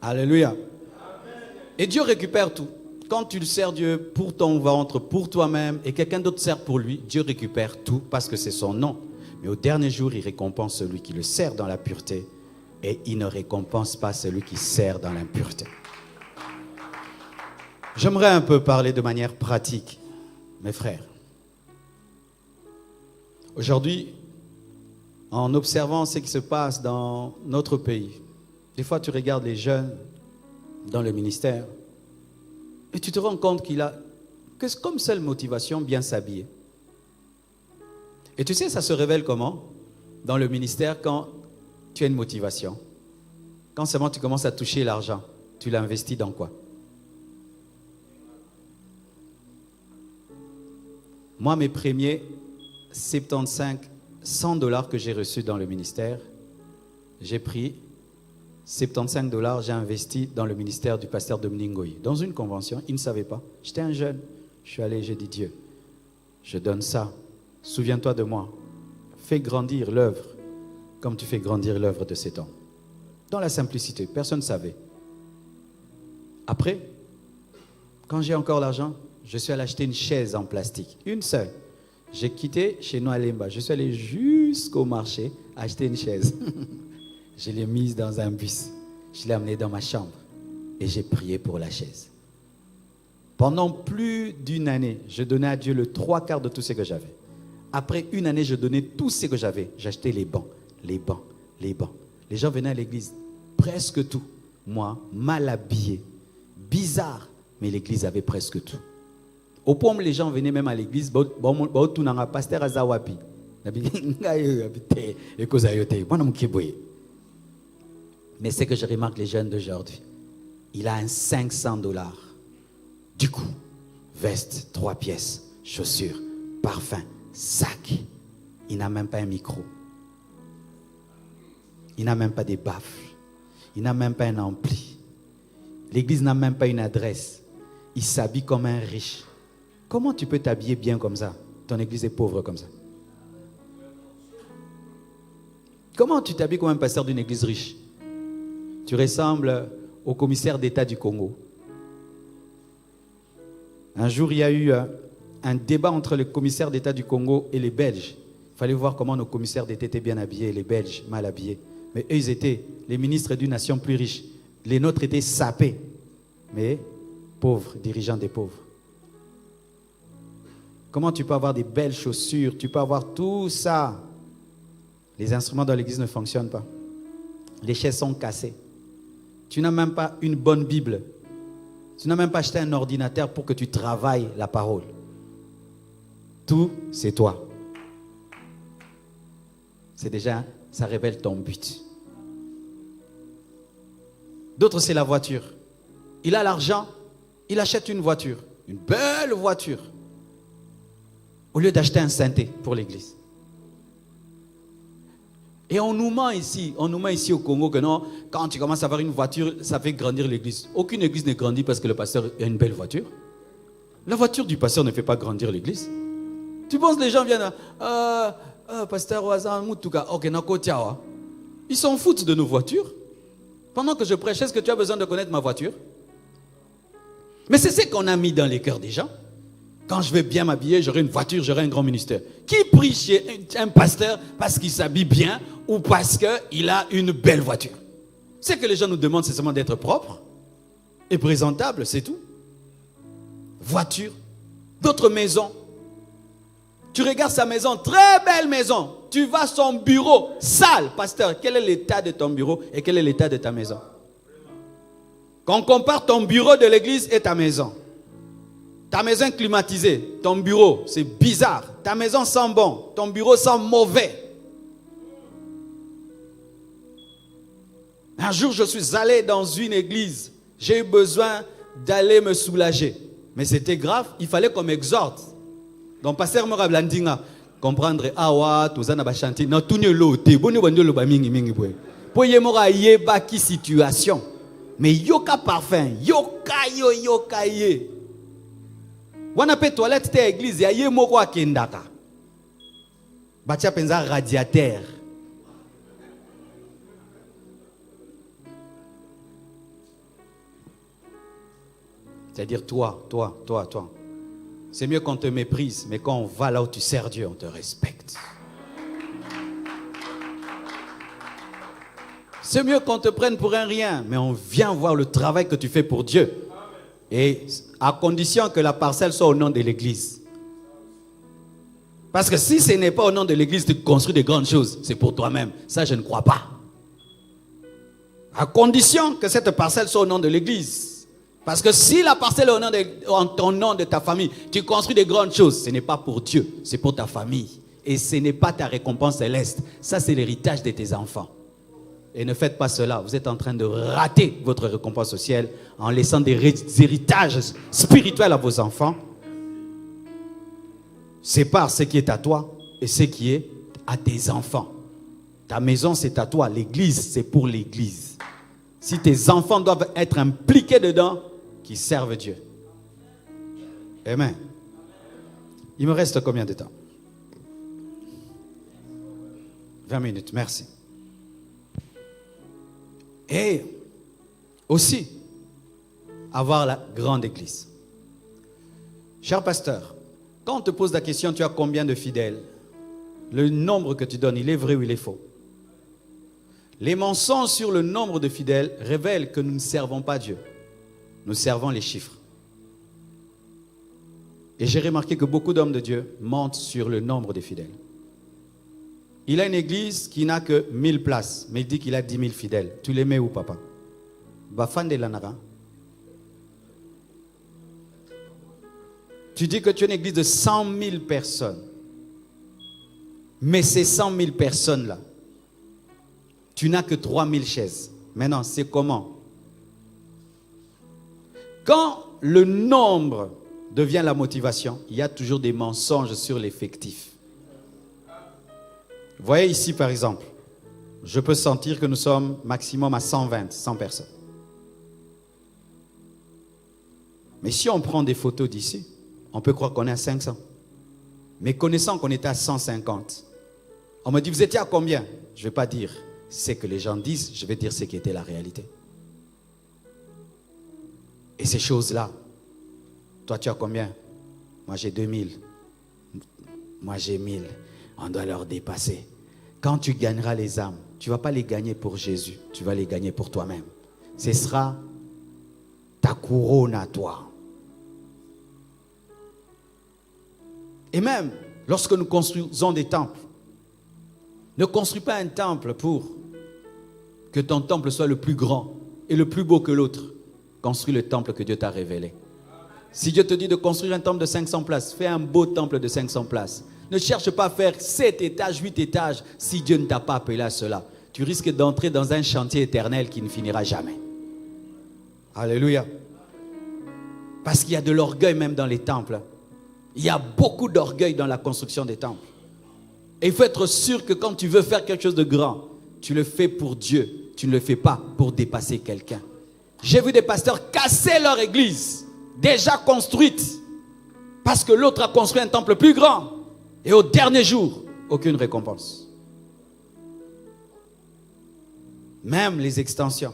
Alléluia. Et Dieu récupère tout. Quand tu le sers Dieu pour ton ventre, pour toi-même, et quelqu'un d'autre sert pour lui, Dieu récupère tout parce que c'est son nom. Mais au dernier jour, il récompense celui qui le sert dans la pureté et il ne récompense pas celui qui sert dans l'impureté. J'aimerais un peu parler de manière pratique, mes frères. Aujourd'hui, en observant ce qui se passe dans notre pays, des fois tu regardes les jeunes dans le ministère et tu te rends compte qu'il a que comme seule motivation bien s'habiller. Et tu sais, ça se révèle comment? Dans le ministère, quand tu as une motivation. Quand seulement tu commences à toucher l'argent, tu l'investis dans quoi? Moi, mes premiers 75, 100 $ que j'ai reçus dans le ministère, j'ai pris 75 $, j'ai investi dans le ministère du pasteur Dominique Ngoyi. Dans une convention, il ne savait pas. J'étais un jeune. Je suis allé, j'ai dit, Dieu, je donne ça. Souviens-toi de moi. Fais grandir l'œuvre comme tu fais grandir l'œuvre de cet homme. Dans la simplicité, personne ne savait. Après, quand j'ai encore l'argent, je suis allé acheter une chaise en plastique. Une seule. J'ai quitté chez nous à Lemba. Je suis allé jusqu'au marché acheter une chaise. Je l'ai mise dans un bus. Je l'ai amenée dans ma chambre. Et j'ai prié pour la chaise. Pendant plus d'une année, je donnais à Dieu le 3/4 de tout ce que j'avais. Après une année, je donnais tout ce que j'avais. J'achetais les bancs, les bancs, les bancs. Les gens venaient à l'église, presque tout. Moi, mal habillé, bizarre, mais l'église avait presque tout. Au point où les gens venaient même à l'église, pasteur Azawapi. Mais c'est que je remarque les jeunes d'aujourd'hui. Il a un 500 $. Du coup, veste, 3 pièces, chaussures, parfum, sac. Il n'a même pas un micro. Il n'a même pas des baffles. Il n'a même pas un ampli. L'église n'a même pas une adresse. Il s'habille comme un riche. Comment tu peux t'habiller bien comme ça? Ton église est pauvre comme ça. Comment tu t'habilles comme un pasteur d'une église riche? Tu ressembles au commissaire d'État du Congo. Un jour, il y a eu un débat entre le commissaire d'État du Congo et les Belges. Il fallait voir comment nos commissaires d'État étaient bien habillés et les Belges mal habillés. Mais eux, ils étaient les ministres d'une nation plus riche. Les nôtres étaient sapés, mais pauvres, dirigeants des pauvres. Comment tu peux avoir des belles chaussures? Tu peux avoir tout ça. Les instruments dans l'église ne fonctionnent pas. Les chaises sont cassées. Tu n'as même pas une bonne Bible. Tu n'as même pas acheté un ordinateur pour que tu travailles la parole. Tout, c'est toi. C'est déjà, ça révèle ton but. D'autres, c'est la voiture. il a l'argent, il achète une voiture, une belle voiture, au lieu d'acheter un synthé pour l'église. Et on nous ment ici au Congo que non, quand tu commences à avoir une voiture, ça fait grandir l'église. Aucune église ne grandit parce que le pasteur a une belle voiture. La voiture du pasteur ne fait pas grandir l'église. Tu penses que les gens viennent, pasteur Ouazan, Moutouka, ok, Nakotiawa. Ils s'en foutent de nos voitures. Pendant que je prêche, est-ce que tu as besoin de connaître ma voiture? Mais c'est ce qu'on a mis dans les cœurs des gens. Quand je vais bien m'habiller, j'aurai une voiture, j'aurai un grand ministère. Qui prie chez un pasteur parce qu'il s'habille bien ou parce qu'il a une belle voiture? Ce que les gens nous demandent, c'est seulement d'être propre et présentable, c'est tout. Voiture, d'autres maisons. Tu regardes sa maison, très belle maison. Tu vas à son bureau, sale. Pasteur, quel est l'état de ton bureau et quel est l'état de ta maison? Quand on compare ton bureau de l'église et ta maison. Ta maison climatisée, ton bureau, c'est bizarre. Ta maison sent bon, ton bureau sent mauvais. Un jour, je suis allé dans une église. J'ai eu besoin d'aller me soulager. Mais c'était grave, il fallait qu'on m'exhorte. Donc, pasteur Morablandinga, comprendre, awa, tozana ba chanter, na tunye lote, boni bandi lo ba mingi mingi boy. Po ye mora yeba ki situation. Mais yoka parfum, yoka ye. Wana pe toilette te église ya ye moko akendaka. Batia penza radiateur. C'est-à-dire toi. C'est mieux qu'on te méprise, mais quand on va là où tu sers Dieu, on te respecte. C'est mieux qu'on te prenne pour un rien, mais on vient voir le travail que tu fais pour Dieu. Et à condition que la parcelle soit au nom de l'église. Parce que si ce n'est pas au nom de l'église, tu construis de grandes choses, c'est pour toi-même. Ça, je ne crois pas. À condition que cette parcelle soit au nom de l'église. Parce que si la parcelle est en ton nom de ta famille, tu construis de grandes choses, ce n'est pas pour Dieu, c'est pour ta famille. Et ce n'est pas ta récompense céleste. Ça, c'est l'héritage de tes enfants. Et ne faites pas cela. Vous êtes en train de rater votre récompense au ciel en laissant des héritages spirituels à vos enfants. Sépare ce qui est à toi et ce qui est à tes enfants. Ta maison, c'est à toi. L'église, c'est pour l'église. Si tes enfants doivent être impliqués dedans, qu'ils servent Dieu. Amen. Il me reste combien de temps? 20 minutes, merci. Et aussi, avoir la grande église. Cher pasteur, quand on te pose la question, tu as combien de fidèles? Le nombre que tu donnes, il est vrai ou il est faux? Les mensonges sur le nombre de fidèles révèlent que nous ne servons pas Dieu. Nous servons les chiffres. Et j'ai remarqué que beaucoup d'hommes de Dieu mentent sur le nombre de fidèles. Il a une église qui n'a que 1000 places, mais il dit qu'il a 10 000 fidèles. Tu les mets où, papa? Bafan de l'anara. Tu dis que tu as une église de 100 000 personnes. Mais ces 100 000 personnes-là, tu n'as que 3 000 chaises. Maintenant, c'est comment? Quand le nombre devient la motivation, il y a toujours des mensonges sur l'effectif. Vous voyez ici, par exemple, je peux sentir que nous sommes maximum à 100 personnes. Mais si on prend des photos d'ici, on peut croire qu'on est à 500. Mais connaissant qu'on était à 150, on me dit, vous étiez à combien? Je ne vais pas dire ce que les gens disent, je vais dire ce qui était la réalité. Et ces choses-là, toi tu as combien? Moi j'ai 2000. Moi j'ai 1000. On doit leur dépasser. Quand tu gagneras les âmes, tu ne vas pas les gagner pour Jésus, tu vas les gagner pour toi-même. Ce sera ta couronne à toi. Et même lorsque nous construisons des temples, ne construis pas un temple pour que ton temple soit le plus grand et le plus beau que l'autre. Construis le temple que Dieu t'a révélé. Si Dieu te dit de construire un temple de 500 places, fais un beau temple de 500 places. Ne cherche pas à faire 7 étages, 8 étages si Dieu ne t'a pas appelé à cela. Tu risques d'entrer dans un chantier éternel qui ne finira jamais. Alléluia. Parce qu'il y a de l'orgueil même dans les temples. Il y a beaucoup d'orgueil dans la construction des temples. Et il faut être sûr que quand tu veux faire quelque chose de grand, tu le fais pour Dieu. Tu ne le fais pas pour dépasser quelqu'un. J'ai vu des pasteurs casser leur église, déjà construite, parce que l'autre a construit un temple plus grand. Et au dernier jour, aucune récompense. Même les extensions.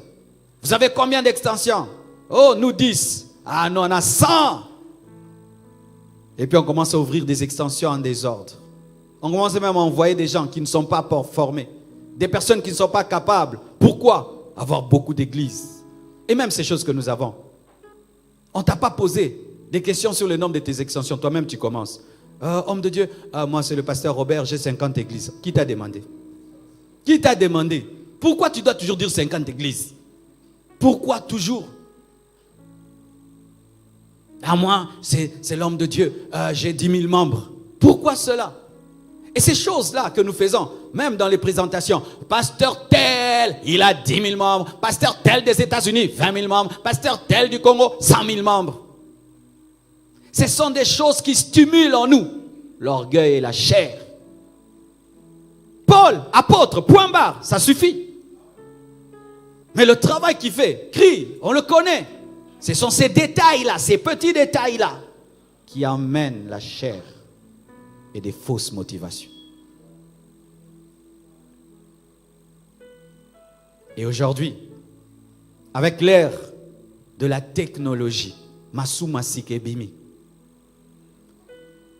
Vous avez combien d'extensions? Oh, nous 10. Ah non, on a 100. Et puis on commence à ouvrir des extensions en désordre. On commence même à envoyer des gens qui ne sont pas formés. Des personnes qui ne sont pas capables. Pourquoi? Avoir beaucoup d'églises. Et même ces choses que nous avons. On ne t'a pas posé des questions sur le nombre de tes extensions. Toi-même, tu commences. Homme de Dieu, moi c'est le pasteur Robert, j'ai 50 églises. Qui t'a demandé? Qui t'a demandé? Pourquoi tu dois toujours dire 50 églises? Pourquoi toujours? Moi, c'est l'homme de Dieu, j'ai 10 000 membres. Pourquoi cela? Et ces choses-là que nous faisons, même dans les présentations, pasteur tel, il a 10 000 membres, pasteur tel des États-Unis, 20 000 membres, pasteur tel du Congo, 100 000 membres. Ce sont des choses qui stimulent en nous l'orgueil et la chair. Paul, apôtre, point barre, ça suffit. Mais le travail qu'il fait, crie, on le connaît. Ce sont ces détails-là, ces petits détails-là qui amènent la chair et des fausses motivations. Et aujourd'hui, avec l'ère de la technologie, Masu Masikebimi,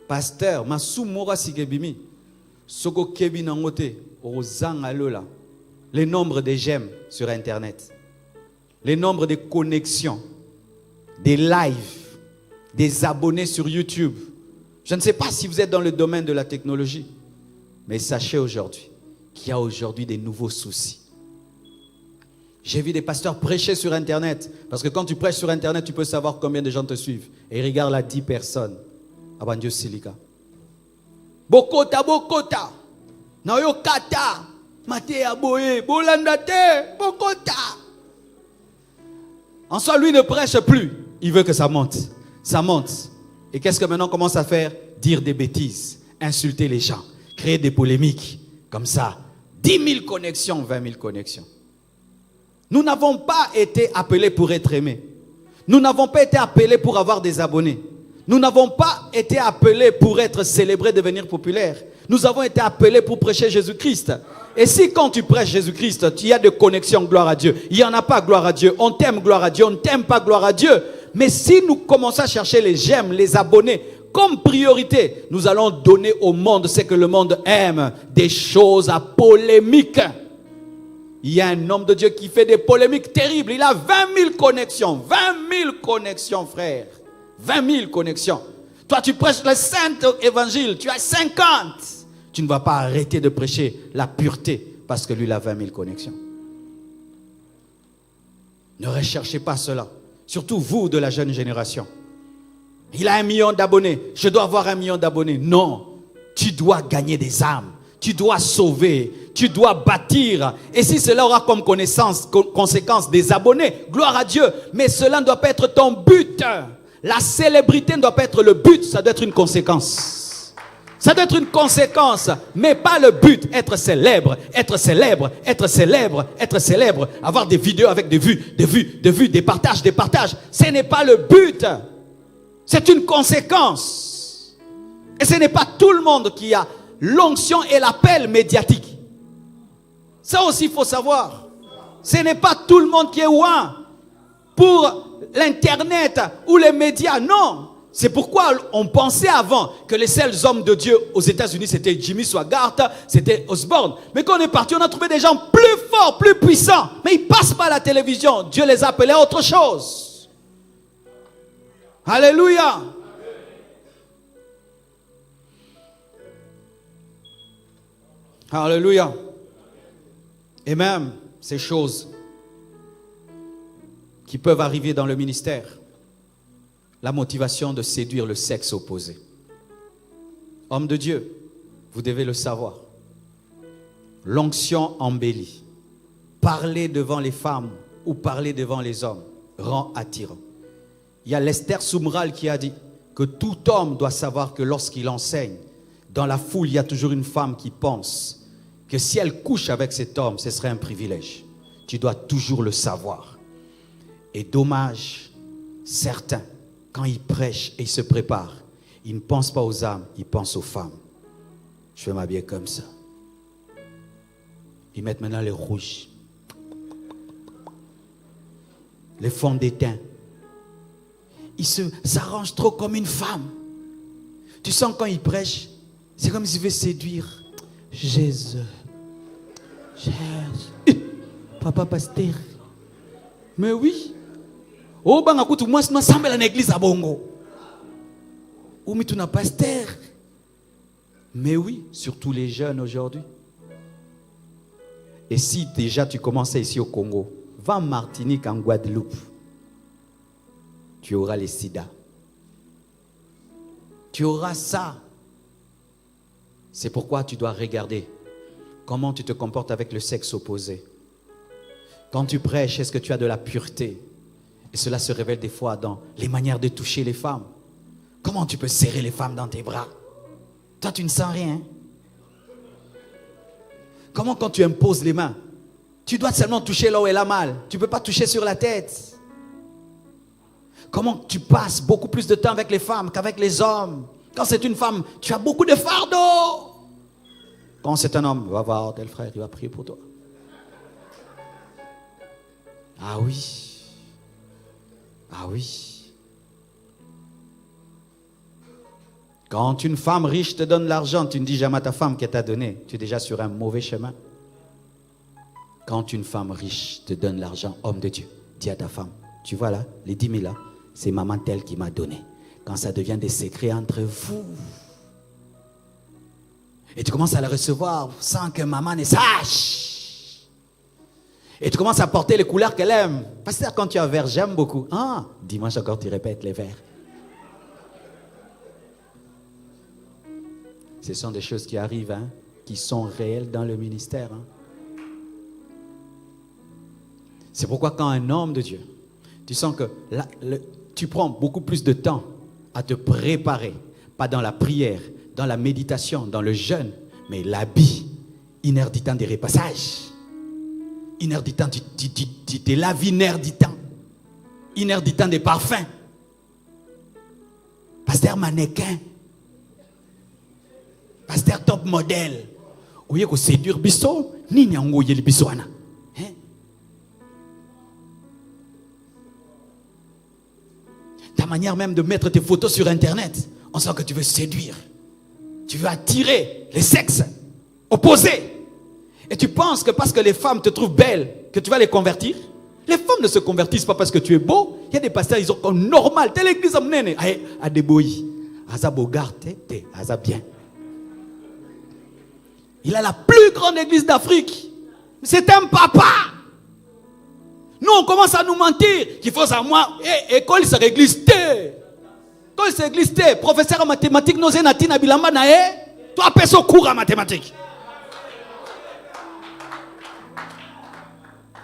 pasteur Masu Mora Sikebimi, Soko Kebi Nangote, Ozang Alola, les nombres de j'aime sur Internet, les nombres de connexions, des lives, des abonnés sur YouTube. Je ne sais pas si vous êtes dans le domaine de la technologie, mais sachez aujourd'hui qu'il y a aujourd'hui des nouveaux soucis. J'ai vu des pasteurs prêcher sur Internet, parce que quand tu prêches sur Internet, tu peux savoir combien de gens te suivent. Et ils regardent là 10 personnes. Abandio Silika. Bokota, Bokota. Nayo Kata. Mate Aboye. Bolandate. Bokota. En soi, lui ne prêche plus. Il veut que ça monte. Ça monte. Et qu'est-ce que maintenant on commence à faire? Dire des bêtises. Insulter les gens. Créer des polémiques. Comme ça. 10 000 connexions, 20 000 connexions. Nous n'avons pas été appelés pour être aimés. Nous n'avons pas été appelés pour avoir des abonnés. Nous n'avons pas été appelés pour être célébrés, devenir populaires. Nous avons été appelés pour prêcher Jésus-Christ. Et si quand tu prêches Jésus-Christ, il y a des connexions, gloire à Dieu. Il n'y en a pas, gloire à Dieu. On t'aime, gloire à Dieu. On ne t'aime pas, gloire à Dieu. Mais si nous commençons à chercher les j'aime, les abonnés, comme priorité, nous allons donner au monde ce que le monde aime. Des choses à polémique. Il y a un homme de Dieu qui fait des polémiques terribles. Il a 20 000 connexions. 20 000 connexions, frère. 20 000 connexions. Toi, tu prêches le saint évangile. Tu as 50. Tu ne vas pas arrêter de prêcher la pureté parce que lui, il a 20 000 connexions. Ne recherchez pas cela. Surtout vous de la jeune génération. Il a 1 million d'abonnés. Je dois avoir 1 million d'abonnés. Non. Tu dois gagner des âmes. Tu dois sauver. Tu dois bâtir. Et si cela aura comme conséquence des abonnés, gloire à Dieu. Mais cela ne doit pas être ton but. La célébrité ne doit pas être le but. Ça doit être une conséquence. Ça doit être une conséquence. Mais pas le but. Être célèbre. Être célèbre. Être célèbre. Être célèbre. Avoir des vidéos avec des vues. Des vues. Des vues. Des partages. Des partages. Ce n'est pas le but. C'est une conséquence. Et ce n'est pas tout le monde qui a l'onction et l'appel médiatique. Ça aussi, il faut savoir. Ce n'est pas tout le monde qui est ouin pour l'internet ou les médias. Non. C'est pourquoi on pensait avant que les seuls hommes de Dieu aux États-Unis, c'était Jimmy Swaggart, c'était Osborne. Mais quand on est parti, on a trouvé des gens plus forts, plus puissants. Mais ils ne passent pas à la télévision. Dieu les a appelés à autre chose. Alléluia. Alléluia. Et même ces choses qui peuvent arriver dans le ministère, la motivation de séduire le sexe opposé. Homme de Dieu, vous devez le savoir. L'onction embellie, parler devant les femmes ou parler devant les hommes rend attirant. Il y a Lester Sumrall qui a dit que tout homme doit savoir que lorsqu'il enseigne, dans la foule, il y a toujours une femme qui pense que si elle couche avec cet homme, ce serait un privilège. Tu dois toujours le savoir. Et dommage, certains, quand ils prêchent et ils se préparent, ils ne pensent pas aux âmes, ils pensent aux femmes. Je vais m'habiller comme ça. Ils mettent maintenant les rouges, les fonds d'étain. Ils s'arrangent trop comme une femme. Tu sens quand ils prêchent, c'est comme s'ils veulent séduire. Jésus. Papa pasteur. Mais oui. Oh, ben, écoute, moi, je m'assemble à l'église à Bongo. Ou mais tu n'as pasteur. Mais oui, surtout les jeunes aujourd'hui. Et si déjà tu commençais ici au Congo, va en Martinique, en Guadeloupe, tu auras les sida. Tu auras ça. C'est pourquoi tu dois regarder comment tu te comportes avec le sexe opposé. Quand tu prêches, est-ce que tu as de la pureté? Et cela se révèle des fois dans les manières de toucher les femmes. Comment tu peux serrer les femmes dans tes bras? Toi, tu ne sens rien. Comment quand tu imposes les mains? Tu dois seulement toucher là où elle a mal. Tu ne peux pas toucher sur la tête. Comment tu passes beaucoup plus de temps avec les femmes qu'avec les hommes? Quand c'est une femme, tu as beaucoup de fardeau. Quand c'est un homme, va voir tel frère, il va prier pour toi. Ah oui. Ah oui. Quand une femme riche te donne l'argent, tu ne dis jamais à ta femme qu'elle t'a donné. Tu es déjà sur un mauvais chemin. Quand une femme riche te donne l'argent, homme de Dieu, dis à ta femme, tu vois là, les 10 000 là, c'est maman telle qui m'a donné. Quand ça devient des secrets entre vous, et tu commences à la recevoir sans que maman ne sache. Et tu commences à porter les couleurs qu'elle aime. Pasteur, quand tu as un verre, j'aime beaucoup. Ah, dimanche encore, tu répètes les verres. Ce sont des choses qui arrivent, hein, qui sont réelles dans le ministère. Hein. C'est pourquoi quand un homme de Dieu, tu sens que tu prends beaucoup plus de temps à te préparer, pas dans la prière, dans la méditation, dans le jeûne, mais l'habit, inerditant des repassages. Inerditant, tu te laves inerditant. Inerditant des parfums. Pasteur mannequin. Pasteur top modèle. Vous voyez que c'est dur, biso, ni nyango yeli biso ana. Ta manière même de mettre tes photos sur Internet, on sent que tu veux séduire. Tu veux attirer les sexes opposés. Et tu penses que parce que les femmes te trouvent belle, que tu vas les convertir? Les femmes ne se convertissent pas parce que tu es beau. Il y a des pasteurs, ils ont comme normal. Telle église amène à des boyi. Aza bogart, aza bien. Il a la plus grande église d'Afrique. C'est un papa. Nous, on commence à nous mentir qu'il faut ça. Moi, école, c'est église. École, c'est église. Professeur en mathématiques, nous sommes natina bilamba nae. Toi, personne cours en mathématiques.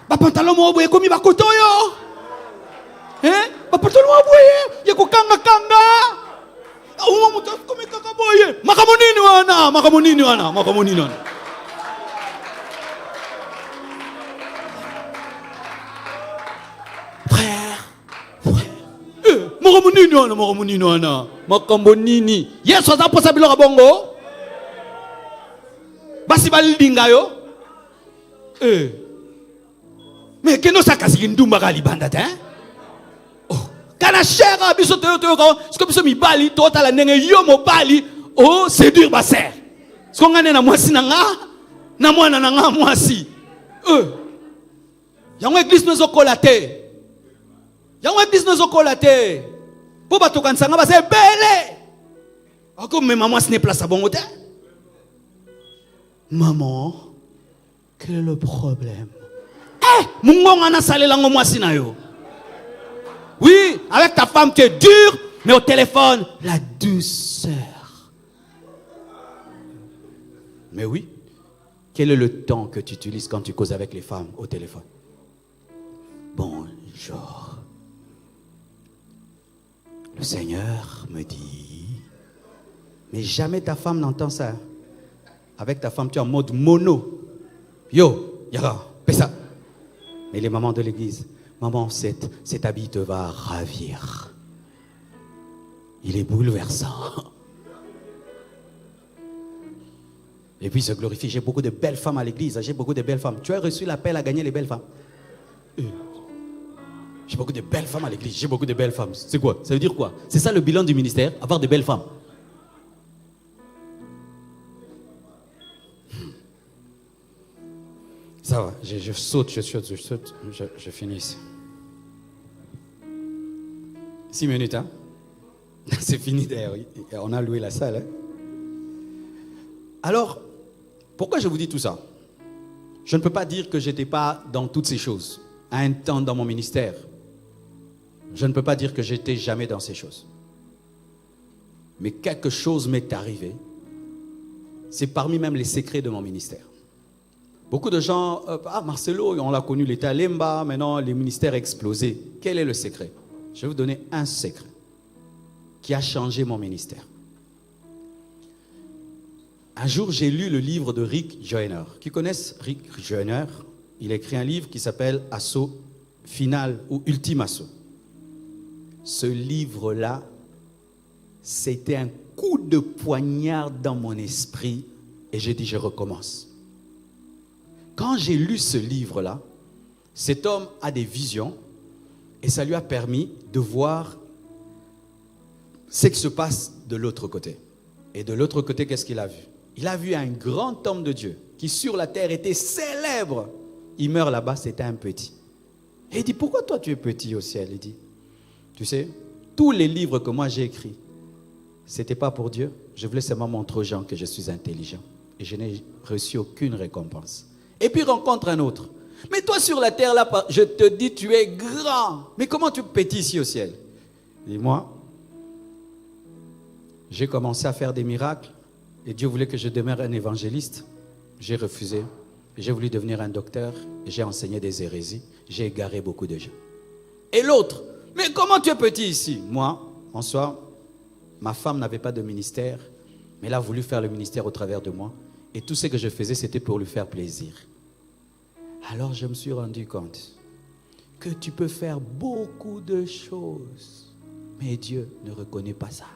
Ba pantalon mo boye komi ba koto yo. Ba pantalon mo boye, ye ko kanga. Umo muto komi kaka boye. Makamonini wana. Makamonini wana. Makambonini. Yesu azaposa biloko bongo. Basi balidinga yo. Mais que nous ça casse une dumba galibanda hein? Oh, kana chera biso to ce que biso mi bali to ta la ndenge yo mo bali oh séduire ba sœur. Ce qu'on ngane na mwasi na nga na mwana na nga mwasi. Yango église nous okolaté. Yango église nous okolaté. Po ba to kanisa nga ba se belé. Ako mais maman ce n'est place à bon hôtel. Maman, quel est le problème? Oui, avec ta femme tu es dur, mais au téléphone, la douceur. Mais oui, quel est le temps que tu utilises quand tu causes avec les femmes au téléphone? Bonjour. Le Seigneur me dit, mais jamais ta femme n'entend ça. Avec ta femme, tu es en mode mono. Yo, Yara, fais ça. Mais les mamans de l'église, maman, cet habit te va ravir. Il est bouleversant. Et puis il se glorifie. J'ai beaucoup de belles femmes à l'église. J'ai beaucoup de belles femmes. Tu as reçu l'appel à gagner les belles femmes. J'ai beaucoup de belles femmes à l'église. J'ai beaucoup de belles femmes. C'est quoi? Ça veut dire quoi? C'est ça le bilan du ministère, avoir de belles femmes. Ça va, je saute, je finis ici. 6 minutes, hein? C'est fini d'ailleurs. On a loué la salle. Hein? Alors, pourquoi je vous dis tout ça? Je ne peux pas dire que je n'étais pas dans toutes ces choses. À un temps dans mon ministère, je ne peux pas dire que j'étais jamais dans ces choses. Mais quelque chose m'est arrivé. C'est parmi même les secrets de mon ministère. Beaucoup de gens, Marcelo, on l'a connu, il était à Lemba, maintenant les ministères explosé. Quel est le secret? Je vais vous donner un secret qui a changé mon ministère. Un jour, j'ai lu le livre de Rick Joyner. Qui connaissent Rick Joyner? Il a écrit un livre qui s'appelle Assaut final ou Ultime Assaut. Ce livre-là, c'était un coup de poignard dans mon esprit et j'ai dit, je recommence. Quand j'ai lu ce livre-là, cet homme a des visions et ça lui a permis de voir ce qui se passe de l'autre côté. Et de l'autre côté, qu'est-ce qu'il a vu? Il a vu un grand homme de Dieu qui sur la terre était célèbre. Il meurt là-bas, c'était un petit. Et il dit, pourquoi toi tu es petit au ciel? Il dit, tu sais, tous les livres que moi j'ai écrits, ce n'était pas pour Dieu. Je voulais seulement montrer aux gens que je suis intelligent. Et je n'ai reçu aucune récompense. Et puis rencontre un autre. Mais toi sur la terre, là, je te dis, tu es grand. Mais comment tu es petit ici au ciel? Et moi, j'ai commencé à faire des miracles. Et Dieu voulait que je demeure un évangéliste. J'ai refusé. J'ai voulu devenir un docteur. Et j'ai enseigné des hérésies. J'ai égaré beaucoup de gens. Et l'autre, mais comment tu es petit ici? Moi, en soi, ma femme n'avait pas de ministère. Mais elle a voulu faire le ministère au travers de moi. Et tout ce que je faisais, c'était pour lui faire plaisir. Alors je me suis rendu compte que tu peux faire beaucoup de choses, mais Dieu ne reconnaît pas ça.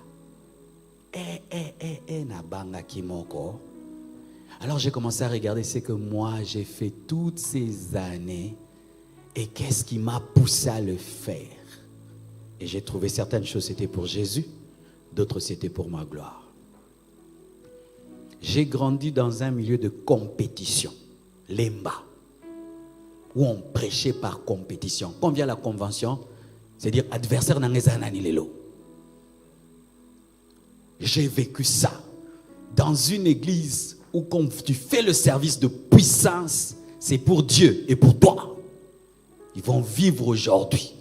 Alors j'ai commencé à regarder ce que moi j'ai fait toutes ces années et qu'est-ce qui m'a poussé à le faire. Et j'ai trouvé certaines choses c'était pour Jésus, d'autres c'était pour ma gloire. J'ai grandi dans un milieu de compétition, Lemba, où on prêchait par compétition. Quand vient la convention, c'est-à-dire adversaire n'angezanani lelo. J'ai vécu ça dans une église où quand tu fais le service de puissance, c'est pour Dieu et pour toi. Ils vont vivre aujourd'hui.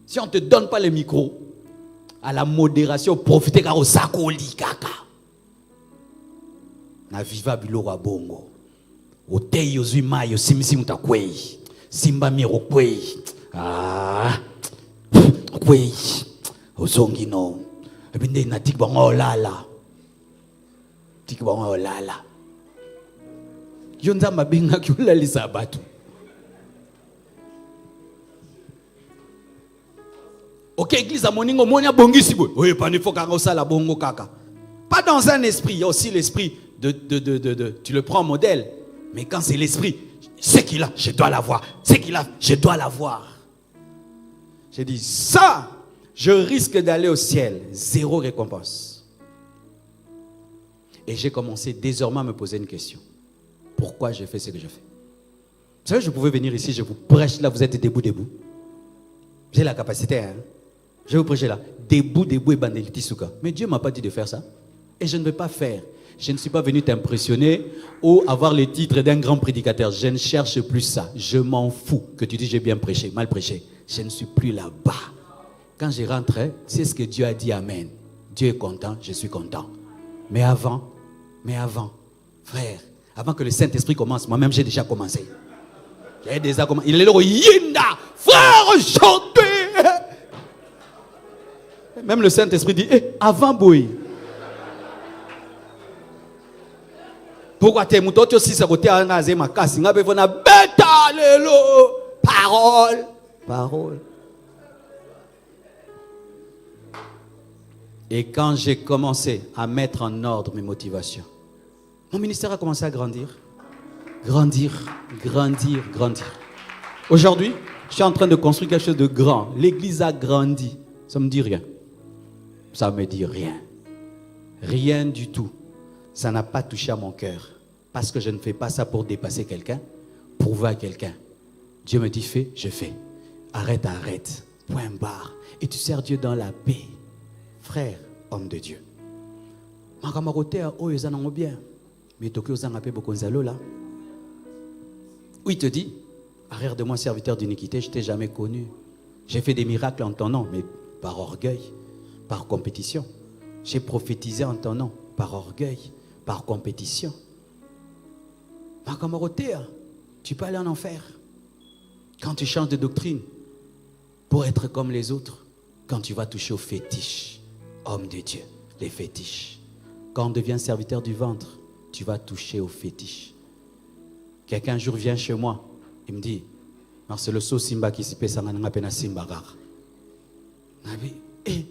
Si on ne te donne pas le micro, à la modération, profitez car au sakoli kaka. Na viva biloko bongo otei ozui mai osimisi mutakwei simba miro kwei kwei ozongi no ebinde na tikbango lala yonza mabenga kyolalisa batu. Ok, église à moningo monia bongisi boy. Oui, pas ne faut kaka osala bongo kaka. Pas dans un esprit, il y a aussi l'esprit tu le prends en modèle. Mais quand c'est l'esprit, c'est qu'il a, je dois l'avoir. C'est qu'il a, je dois l'avoir. J'ai dit, ça, je risque d'aller au ciel. 0 récompense. Et j'ai commencé désormais à me poser une question. Pourquoi je fais ce que je fais? Vous savez, je pouvais venir ici, je vous prêche là, vous êtes debout. J'ai la capacité, hein. Je vais vous prêcher là. Debout et bandeliti souka. Mais Dieu ne m'a pas dit de faire ça. Et je ne vais pas faire. Je ne suis pas venu t'impressionner ou avoir le titre d'un grand prédicateur. Je ne cherche plus ça. Je m'en fous que tu dis j'ai bien prêché, mal prêché. Je ne suis plus là-bas. Quand je rentre, c'est ce que Dieu a dit, amen. Dieu est content, je suis content. Mais avant, frère, avant que le Saint-Esprit commence, moi-même j'ai déjà commencé. J'ai déjà commencé. Il est là, Yinda, frère, aujourd'hui. Même le Saint-Esprit dit, avant boy. Pourquoi tu es mouton, tu aussi côté à ma casse, n'a pas besoin bêta lelo. Parole. Parole. Et quand j'ai commencé à mettre en ordre mes motivations, mon ministère a commencé à grandir. Grandir, grandir, grandir. Aujourd'hui, je suis en train de construire quelque chose de grand. L'église a grandi. Ça ne me dit rien. Ça ne me dit rien. Rien du tout. Ça n'a pas touché à mon cœur. Parce que je ne fais pas ça pour dépasser quelqu'un, prouver à quelqu'un. Dieu me dit fais, je fais. Arrête, arrête. Point barre. Et tu sers Dieu dans la paix. Frère, homme de Dieu. Où il te dit, arrière de moi, serviteur d'iniquité, je ne t'ai jamais connu. J'ai fait des miracles en ton nom, mais par orgueil, par compétition. J'ai prophétisé en ton nom, par orgueil, par compétition. Tu peux aller en enfer. Quand tu changes de doctrine, pour être comme les autres, quand tu vas toucher aux fétiches, homme de Dieu, les fétiches. Quand on devient serviteur du ventre, tu vas toucher aux fétiches. Quelqu'un un jour vient chez moi, il me dit, Marcelo So Simba qui s'y paie ça, n'a pas Simba rare. Il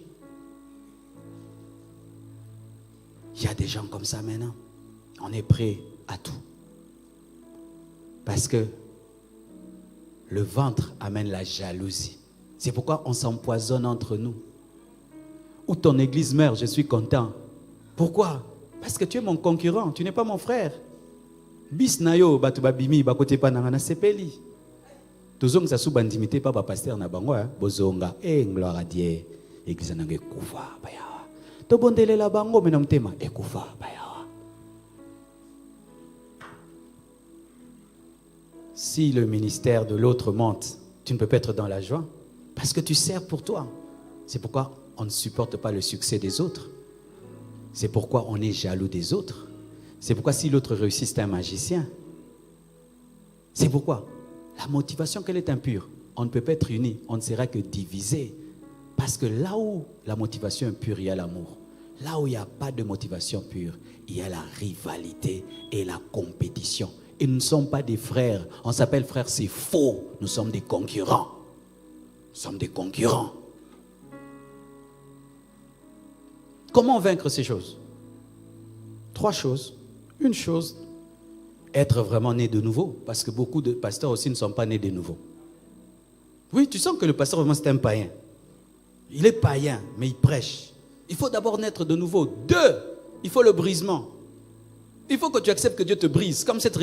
y a des gens comme ça maintenant. On est prêt à tout. Parce que le ventre amène la jalousie. C'est pourquoi on s'empoisonne entre nous. Où ton église meurt, je suis content. Pourquoi? Parce que tu es mon concurrent, tu n'es pas mon frère. Bis nayo batubabimi bakote pa nangana sepeli. Tozong sa sou bandimité pa pasteur na bango bozonga gloire à Dieu. Église nange kufa bayawa. To bondele la bango menam tema ekufa bayawa. Si le ministère de l'autre monte, tu ne peux pas être dans la joie parce que tu sers pour toi. C'est pourquoi on ne supporte pas le succès des autres. C'est pourquoi on est jaloux des autres. C'est pourquoi si l'autre réussit, c'est un magicien. C'est pourquoi la motivation qu'elle est impure, on ne peut pas être unis, on ne sera que divisé. Parce que là où la motivation est pure, il y a l'amour. Là où il n'y a pas de motivation pure, il y a la rivalité et la compétition. Et nous ne sommes pas des frères. On s'appelle frères, c'est faux. Nous sommes des concurrents. Nous sommes des concurrents. Comment vaincre ces choses? 3 choses. Une chose, être vraiment né de nouveau. Parce que beaucoup de pasteurs aussi ne sont pas nés de nouveau. Oui, tu sens que le pasteur vraiment c'est un païen. Il est païen, mais il prêche. Il faut d'abord naître de nouveau. 2, il faut le brisement. Il faut que tu acceptes que Dieu te brise. Comme cette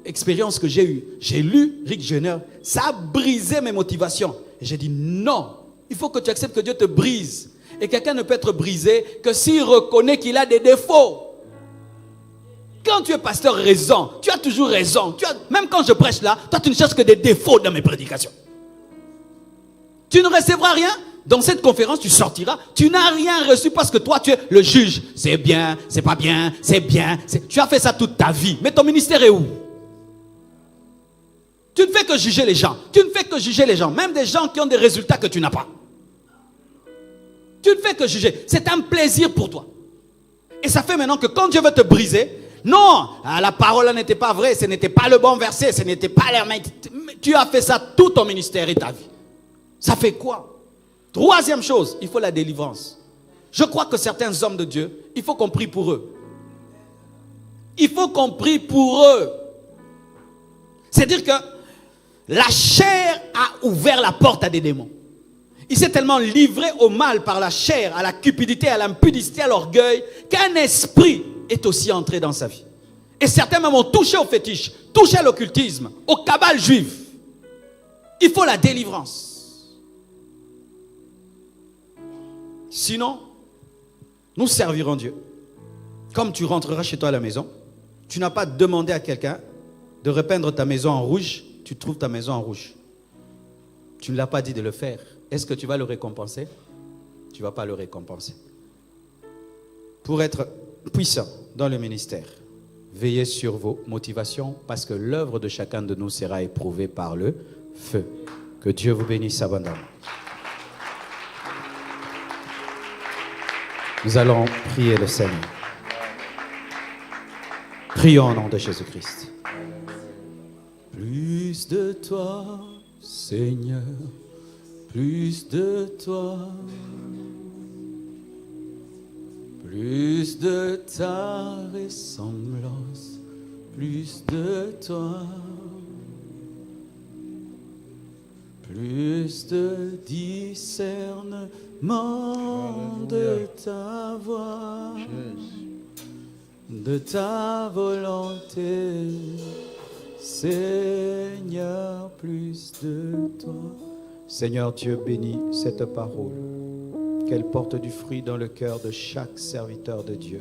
expérience que j'ai eue. J'ai lu Rick Jenner. Ça a brisé mes motivations. Et j'ai dit non. Il faut que tu acceptes que Dieu te brise. Et quelqu'un ne peut être brisé que s'il reconnaît qu'il a des défauts. Quand tu es pasteur raison, tu as toujours raison. Même quand je prêche là, toi tu ne cherches que des défauts dans mes prédications. Tu ne recevras rien. Dans cette conférence, tu sortiras. Tu n'as rien reçu parce que toi, tu es le juge. C'est bien, c'est pas bien, c'est bien. Tu as fait ça toute ta vie. Mais ton ministère est où? Tu ne fais que juger les gens. Tu ne fais que juger les gens. Même des gens qui ont des résultats que tu n'as pas. Tu ne fais que juger. C'est un plaisir pour toi. Et ça fait maintenant que quand Dieu veut te briser, non, la parole n'était pas vraie, ce n'était pas le bon verset, ce n'était pas l'air. Tu as fait ça tout ton ministère et ta vie. Ça fait quoi? 3e chose, il faut la délivrance. Je crois que certains hommes de Dieu, il faut qu'on prie pour eux. Il faut qu'on prie pour eux. C'est-à-dire que la chair a ouvert la porte à des démons. Il s'est tellement livré au mal par la chair, à la cupidité, à l'impudicité, à l'orgueil, qu'un esprit est aussi entré dans sa vie. Et certains même ont touché au fétiche, touché à l'occultisme, au cabale juif. Il faut la délivrance. Sinon, nous servirons Dieu. Comme tu rentreras chez toi à la maison, tu n'as pas demandé à quelqu'un de repeindre ta maison en rouge, tu trouves ta maison en rouge. Tu ne l'as pas dit de le faire. Est-ce que tu vas le récompenser? Tu ne vas pas le récompenser. Pour être puissant dans le ministère, veillez sur vos motivations parce que l'œuvre de chacun de nous sera éprouvée par le feu. Que Dieu vous bénisse abondamment. Nous allons prier le Seigneur. Prions au nom de Jésus-Christ. Plus de toi, Seigneur, plus de toi, plus de ta ressemblance, plus de toi, plus de discernement de ta voix, de ta volonté, Seigneur, plus de toi. Seigneur Dieu, bénis cette parole, qu'elle porte du fruit dans le cœur de chaque serviteur de Dieu.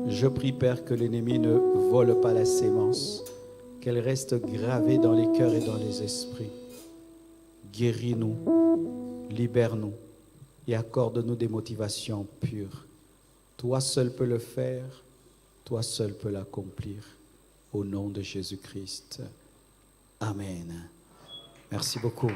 Je prie, Père, que l'ennemi ne vole pas la sémence, qu'elle reste gravée dans les cœurs et dans les esprits. Guéris-nous, libère-nous et accorde-nous des motivations pures. Toi seul peux le faire, toi seul peux l'accomplir. Au nom de Jésus-Christ. Amen. Merci beaucoup.